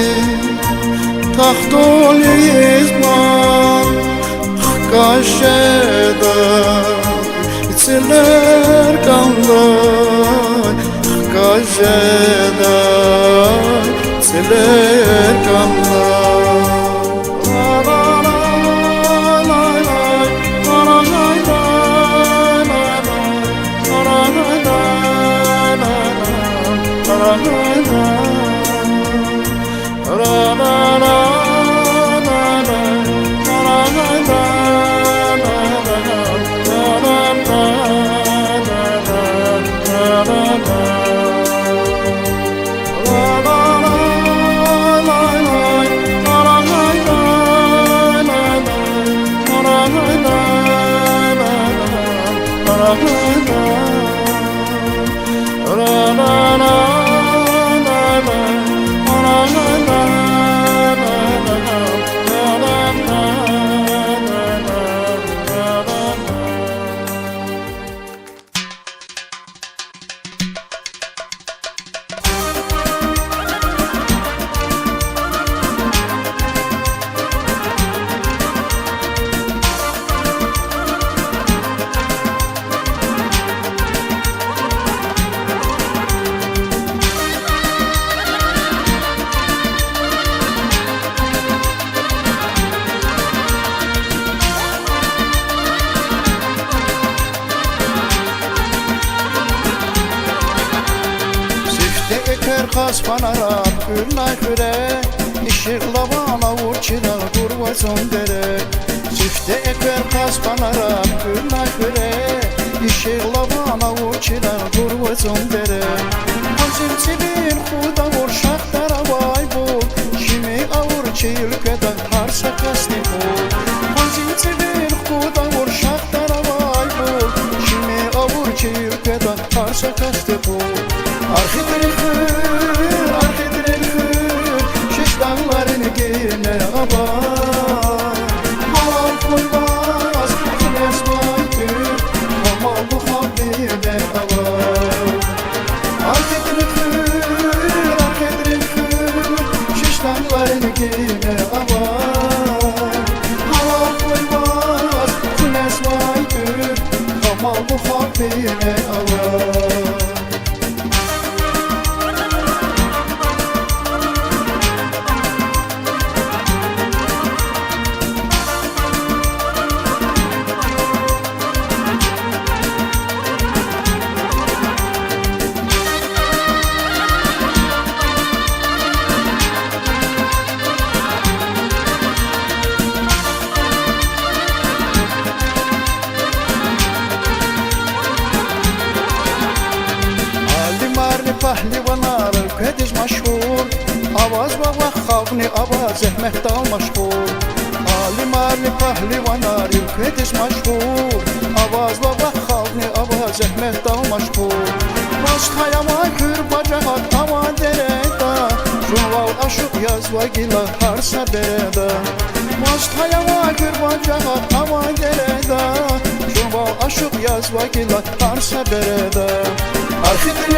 tahtol izman kaşeda siler kanlar kaşeda siler kanlar Kaspanara gülnay küre İşıkla bana uçina durvazon dere Çifte eker kaspanara gülnay küre İşıkla bana uçina durvazon dere Azim sibir kuda vur şahtara vay bu Kimi avur çeyilkeden harsa kasni bu Azim sibir kuda vur şahtara vay bu Kimi avur çeyilkeden harsa kasni bu Arhidir dağlarını gene abar Halal koymaz güneş baytır Ama bu habire avar Arkedir şiş dağlarını gene abar Halal koymaz güneş baytır Ama bu habire avar Pahlivanar kediz maşhur Avaz baba xavni avaz zəhmət dal maşhur Alim arli pahlivanar kediz maşhur Avaz baba xavni avaz zəhmət dal maşhur Başkayama kür bacahat ama dereda Şunval aşıq yazva gila harsa bereda Başkayama kür bacahat ama dereda Şunval aşıq yazva gila harsa bereda Arhidir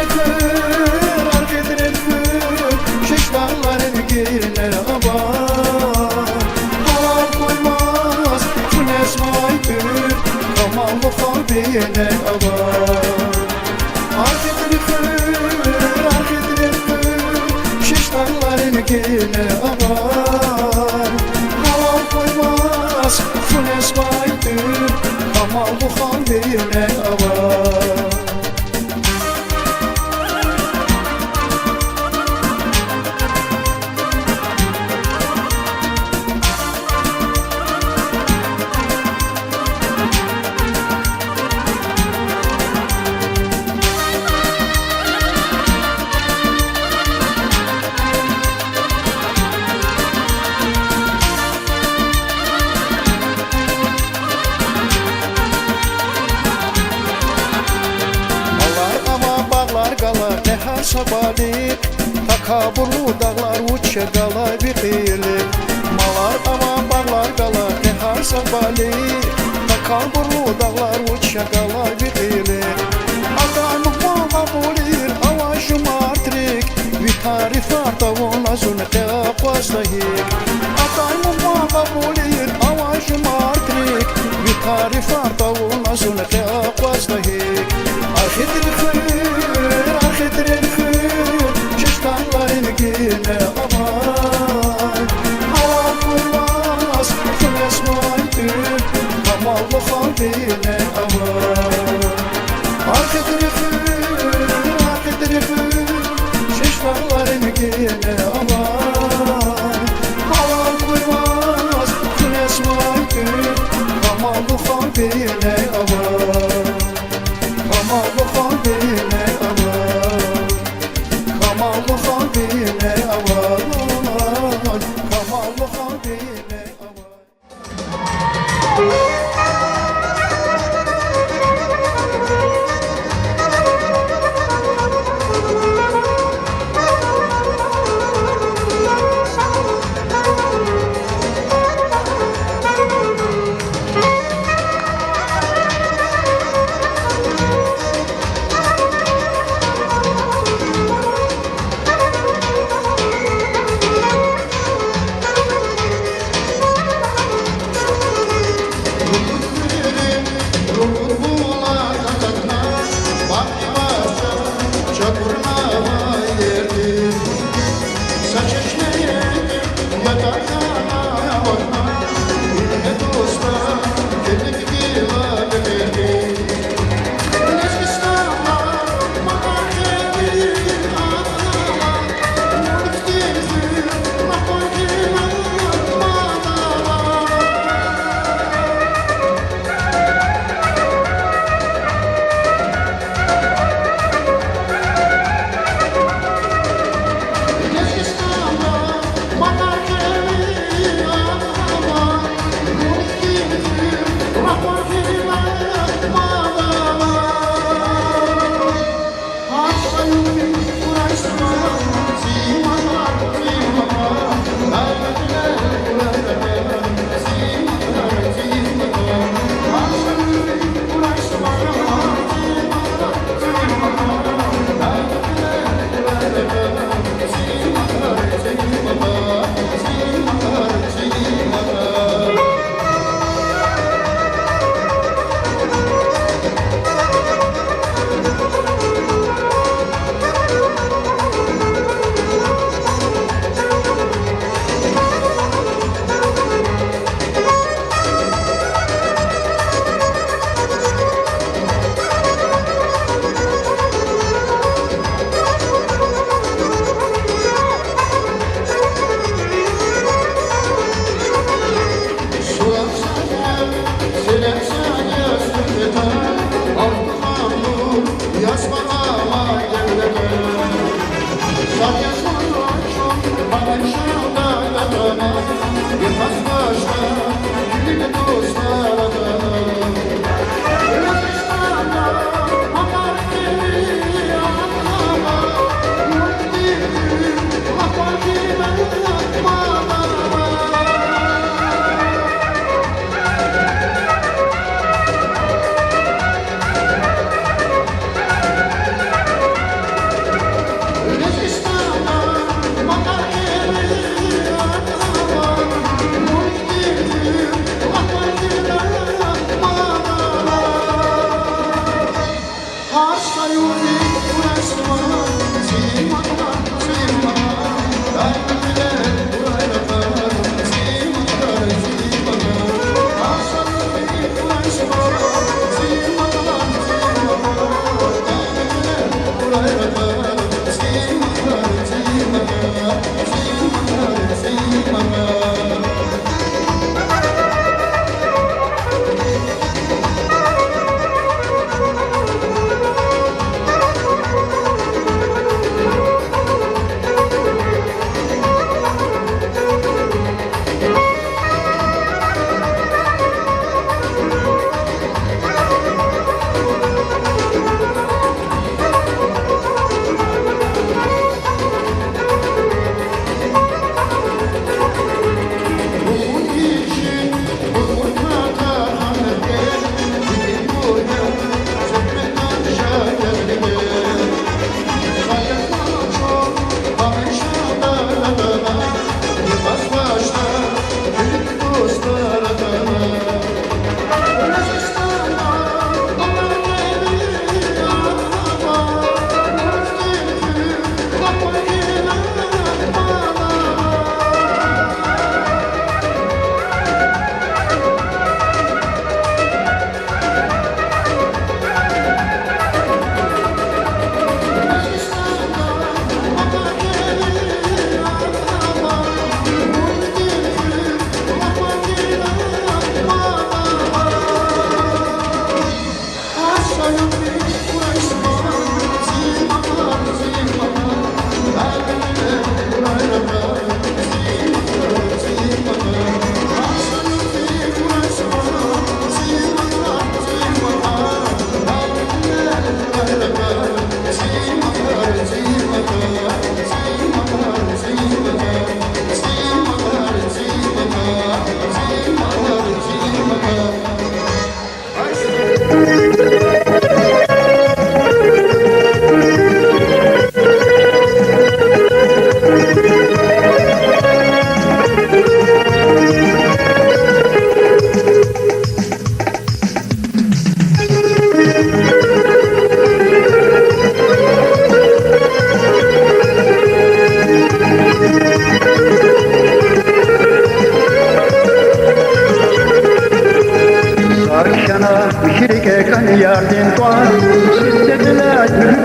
şiş dağların gene abar Halal koymaz güneş baytır Ama bu habire abar Arhidir şiş dağların gene abar Halal koymaz güneş baytır Ama bu habire abar qala ne har sabali Takabulu dağlar uçya qala bir qeyli Malar ama bağlar qala ne har sabali Takabulu dağlar uçya qala bir qeyli Adamı bana bulir avajım artrik Vitarifar da ona zune qeqvazlahik Adamı bana bulir avajım artrik Vitarifar da ona zune qeqvazlahik Arxedir xır Çeştanların gine aman Aman kurmaz Kınes maytır Kamallı halbine aman Arxedir xır Çeştanların gine aman Aman kurmaz Kınes maytır Kamallı halbine aman Kamallı halbine aman Kamallı halbine aman Kamallı halbine aman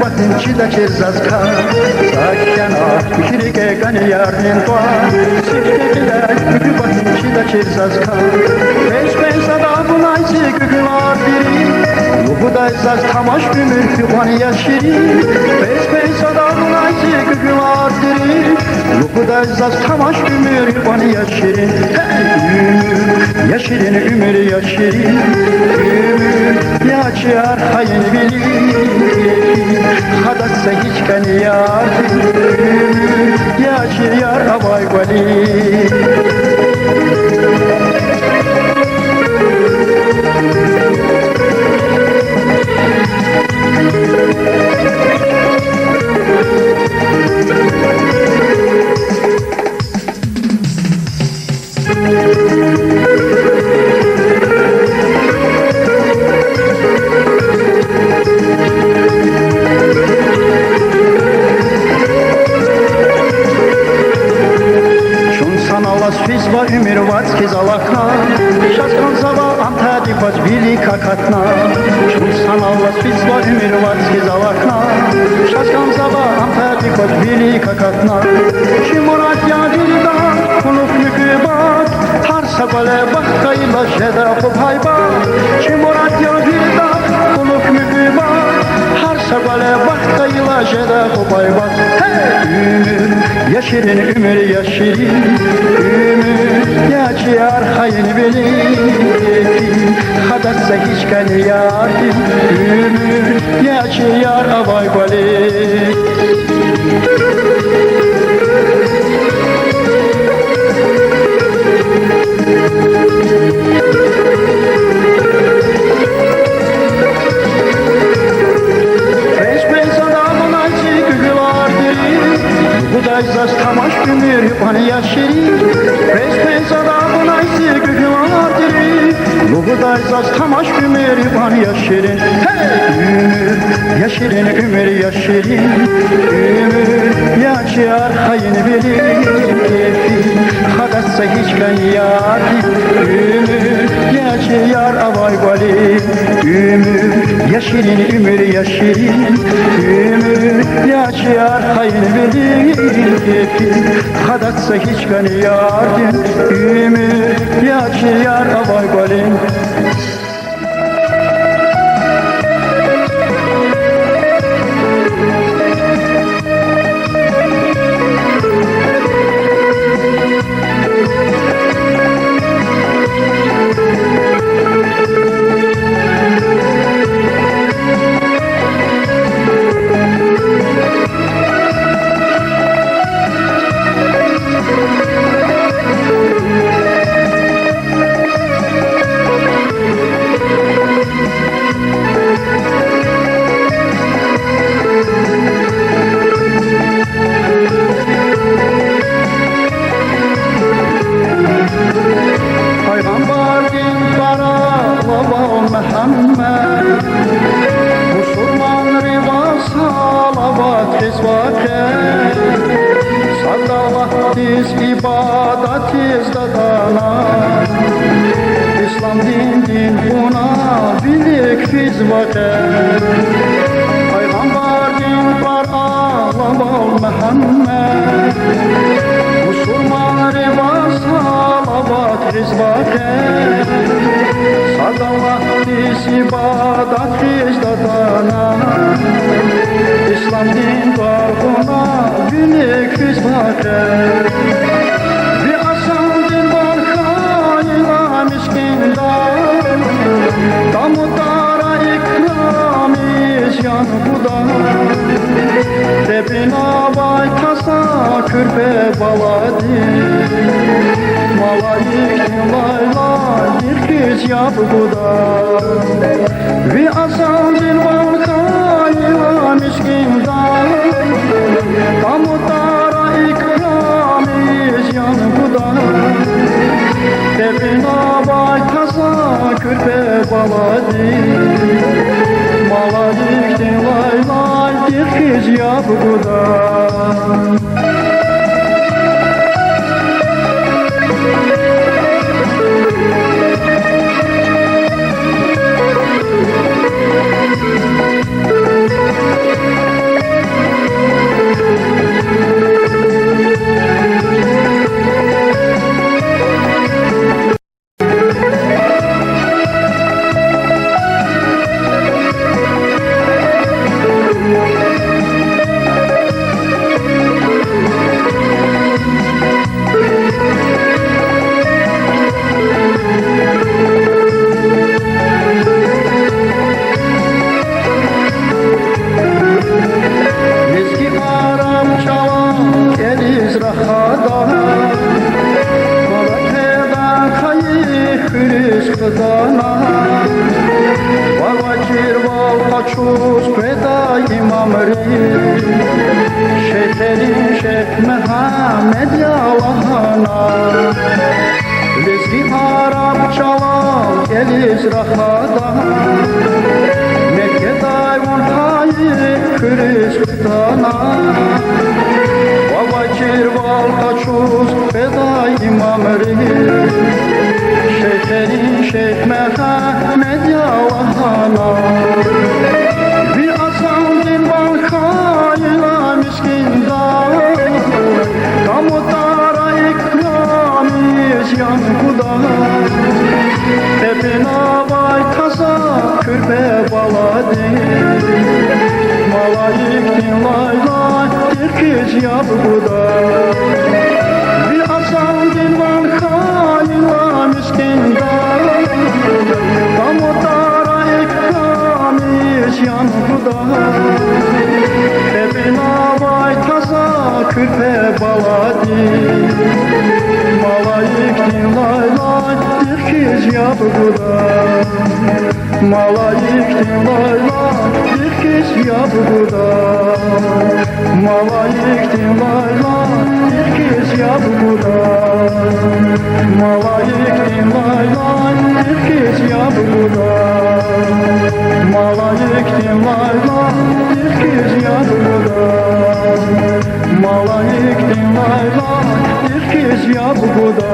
Batin çida çirzazka Sakken ah Kişirike gani yardin toa Sikte bilek Batin çida çirzazka Beş sada bunaysi kükülar biri Luhuday zaz tamaş gümür Kübani yaşiri Beş sada bunaysi kükülar biri Luhuday zaz tamaş gümür Kübani yaşiri Ümür yaşirin ümür yaşirin Ümür yaşar hayın bilir Hadatsa hiç gani yardin Ümür yaşar abay vali Fizva ümür vatskiz alakna Şaskan zava antadi paç vili kakatna Şunsan Allah fizva ümür vatskiz alakna Şaskan zava antadi paç vili kakatna Şimurat ya dilda kuluk mükübat Har sabale bakkayla şeda kubhayba Şimurat ya dilda kuluk mükübat Har sabale bakkayla şeda kubhayba Ümür yaşirin ümür yaşirin Ümür yaşar hayın bilir Hadatsa hiç kan yarim Ümür yaşar abay balik Buday zaz tamaş gümür bana yaşiri Resmen adamın aysi gügüladiri Buday zaz tamaş gümür bana yaşirin Ümür yaşirin ümür yaşirin Ümür yaşar hayın bilir Hadatsa hiç ben yarim Ümür yaşar avay vali Ümür yaşirin ümür yaşirin Ümür yaşar hayın bilir Hadatsa hiç gani yardin Ümür yaşar avay balin İslam din buna bilik fizvate Peygamber din var ağlama Muhammed Müslüman rivas salavat rizvate Sadallah dis ibadat fizdatana İslam din var buna bilik fizvate Damutara ikramiz yan buda Tebina vay kasa kürbe baladi Malayik layla dirkiz yap buda Vi asam dilvan kayla miskinda Damutara ikramiz yan buda Tebina vay kasa kürbe baladi Maladik din lay lay dirkiz yap buda imamri Şekerin Şeyh Mehmet Yalahana Lezgi Arapçalar gelir rahmadan Mekke dayvun hayır Küristana Baba kirval kaçuz feda imamri Şekerin Şeyh Mehmet Yalahana Bir asal dilvan kayla miskindar Kamutara ikramiz yankuda Tepina vay kaza kürbe baladi Malayik dinlay lay dirkiz yabguda Bir asal dilvan kayla miskindar Kamutara ikramiz yankuda Tepina vay kaza kürbe baladi Malayik dinlay lay dirkiz yabguda Malayik dinlay lay dirkiz yabguda Malayik dinlay lay dirkiz yabguda Malayik dinlay lay dirkiz yabguda Malayik dinlay lay dirkiz yabguda Malayik dinlay lay dirkiz yabguda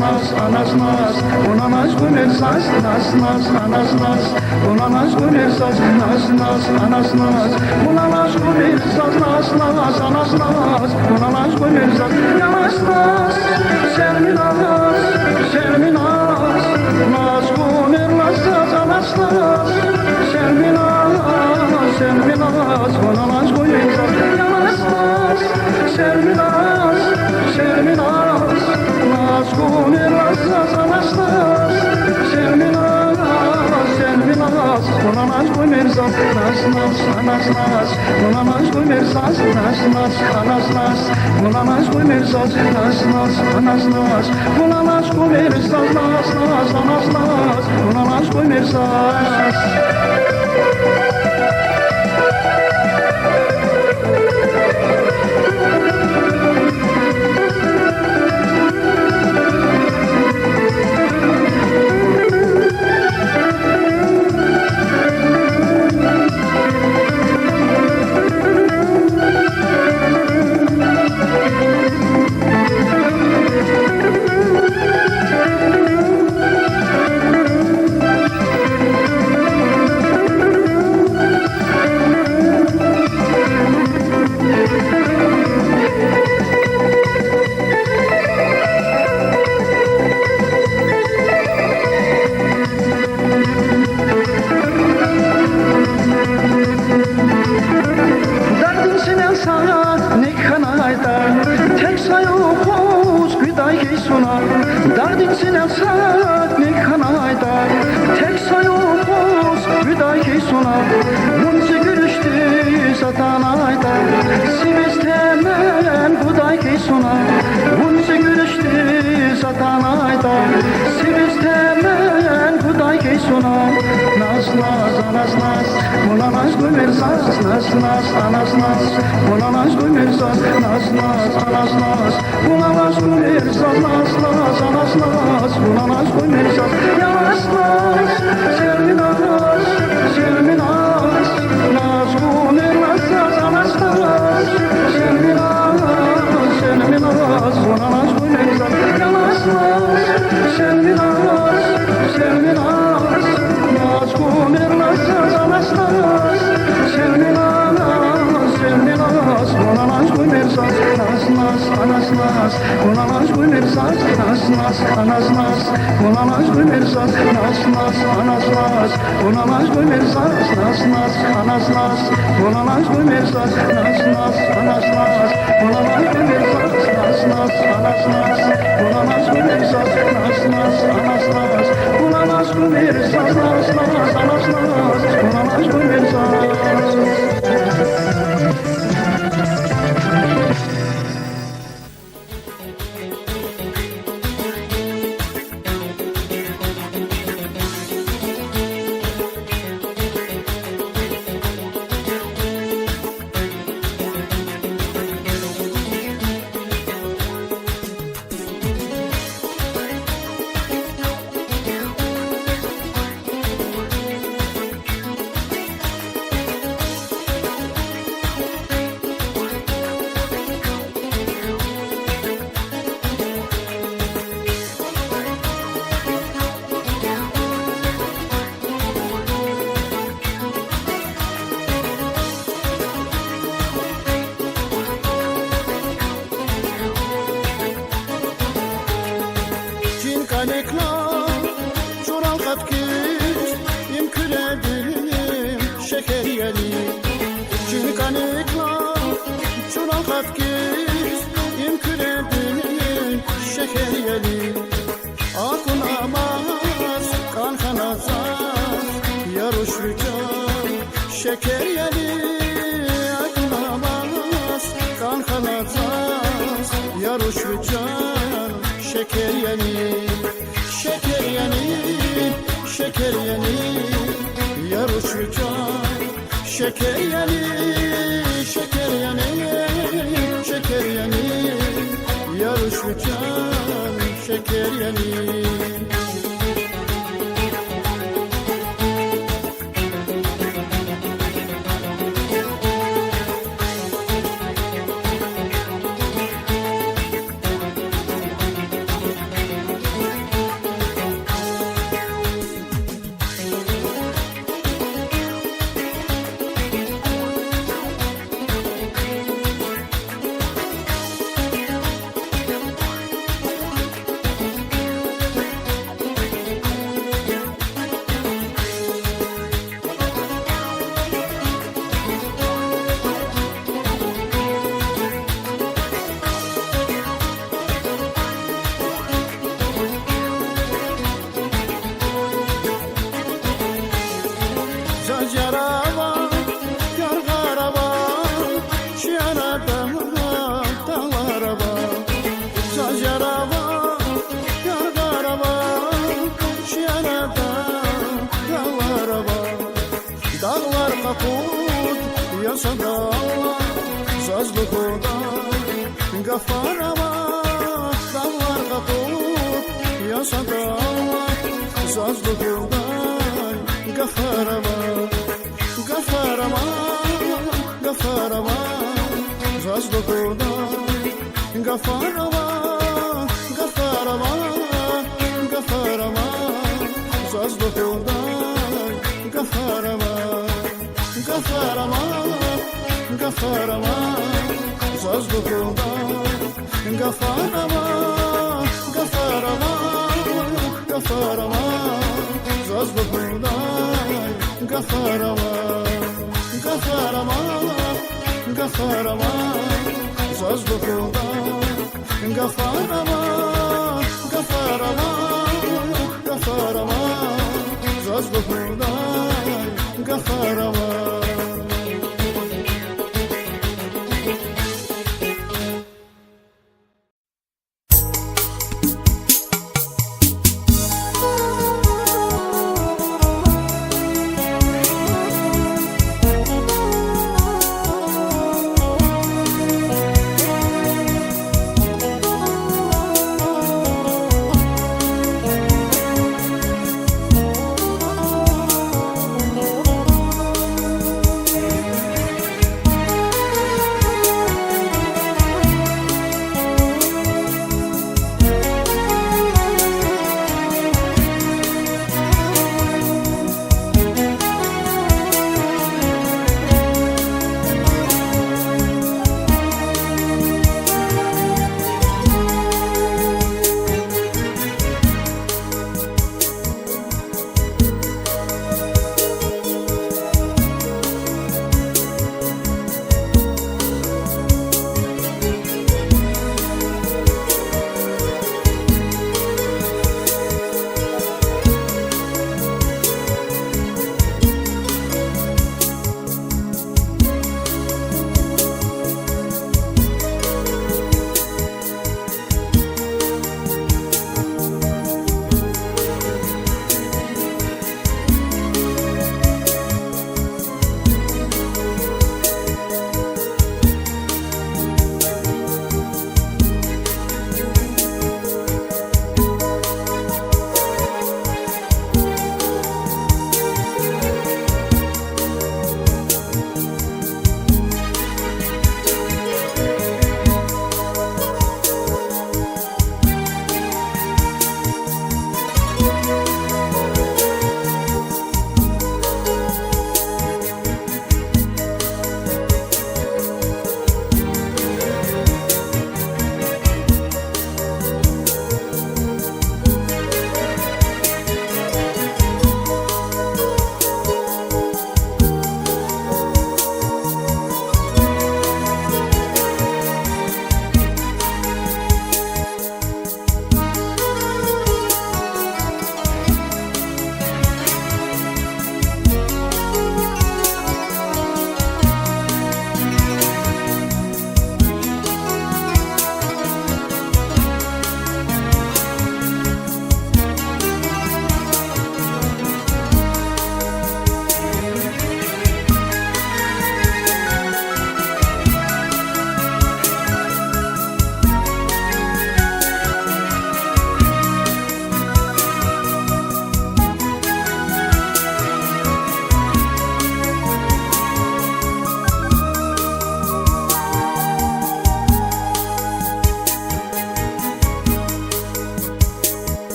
nas, anas nas, una nas guner saz, nas nas, anas nas, una nas guner saz, nas nas, anas nas, una nas guner saz, nas nas, anas nas, una nas guner saz, yanas nas, serminas, serminas, nas guner saz, anas nas, serminas, serminas, una nas guner saz, yanas nas, serminas, serminas, nas guner saz, anas nas, serminas, serminas, una nas guner saz, nas nas, anas nas, una nas guner saz, nas nas, anas nas, una nas guner saz, nas nas, anas nas, una nas guner saz, nas nas, anas nas, una nas guner saz. Derdin sinen sana ne kanayda, tek sayokuz güday suna. Derdin sinen sana ne kanayda, tek sayokuz güday suna. Munzi gülüştü satanayda, sivistemen buday suna. Munzi gülüştü satanayda, sivistemen buday suna. Nas nas anas nas, una nas gumer saz, nas nas anas nas, una nas gumer saz, nas nas anas nas, una nas gumer saz, nas nas anas nas, una nas gumer saz, yanas nas, serminas, serminas, nas gumer saz, anas nas, serminas, serminas, una nas gumer saz, yanas nas, serminas, serminas, nas gumer saz, anas nas, serminas, serminas, una nas gumer saz, nas nas, anas nas, una nas gumer saz, nas nas, anas nas, una nas gumer saz, nas nas, anas nas, una nas gumer saz, nas nas, anas nas, una nas gumer saz, nas nas, anas nas, una nas gumer saz, nas nas, anas nas, una nas gumer saz, nas nas, anas nas, una nas gumer saz, nas nas, anas nas, una nas gumer saz. Şeker yeli aklamaz, kan kanataz, yarışacağım. Şeker yeli, şeker yeli, şeker yeli, yarışacağım. Şeker yeli, şeker yeli, şeker yeli, yarışacağım. Şeker yeli. dallar kaput yasadalla zazlıkda gafarama dallar kaput yasadalla zazlıkda gafarama gafarama gafarama zazlıkda gafarama gafarama gafarama zazlıkda gafarama gafarama gafarama zazlıkda gafarama gafarama gafarama zazlıkda gafarama gafarama gafarama zazlıkda gafarama gafarama gafarama zazlıkda gafarama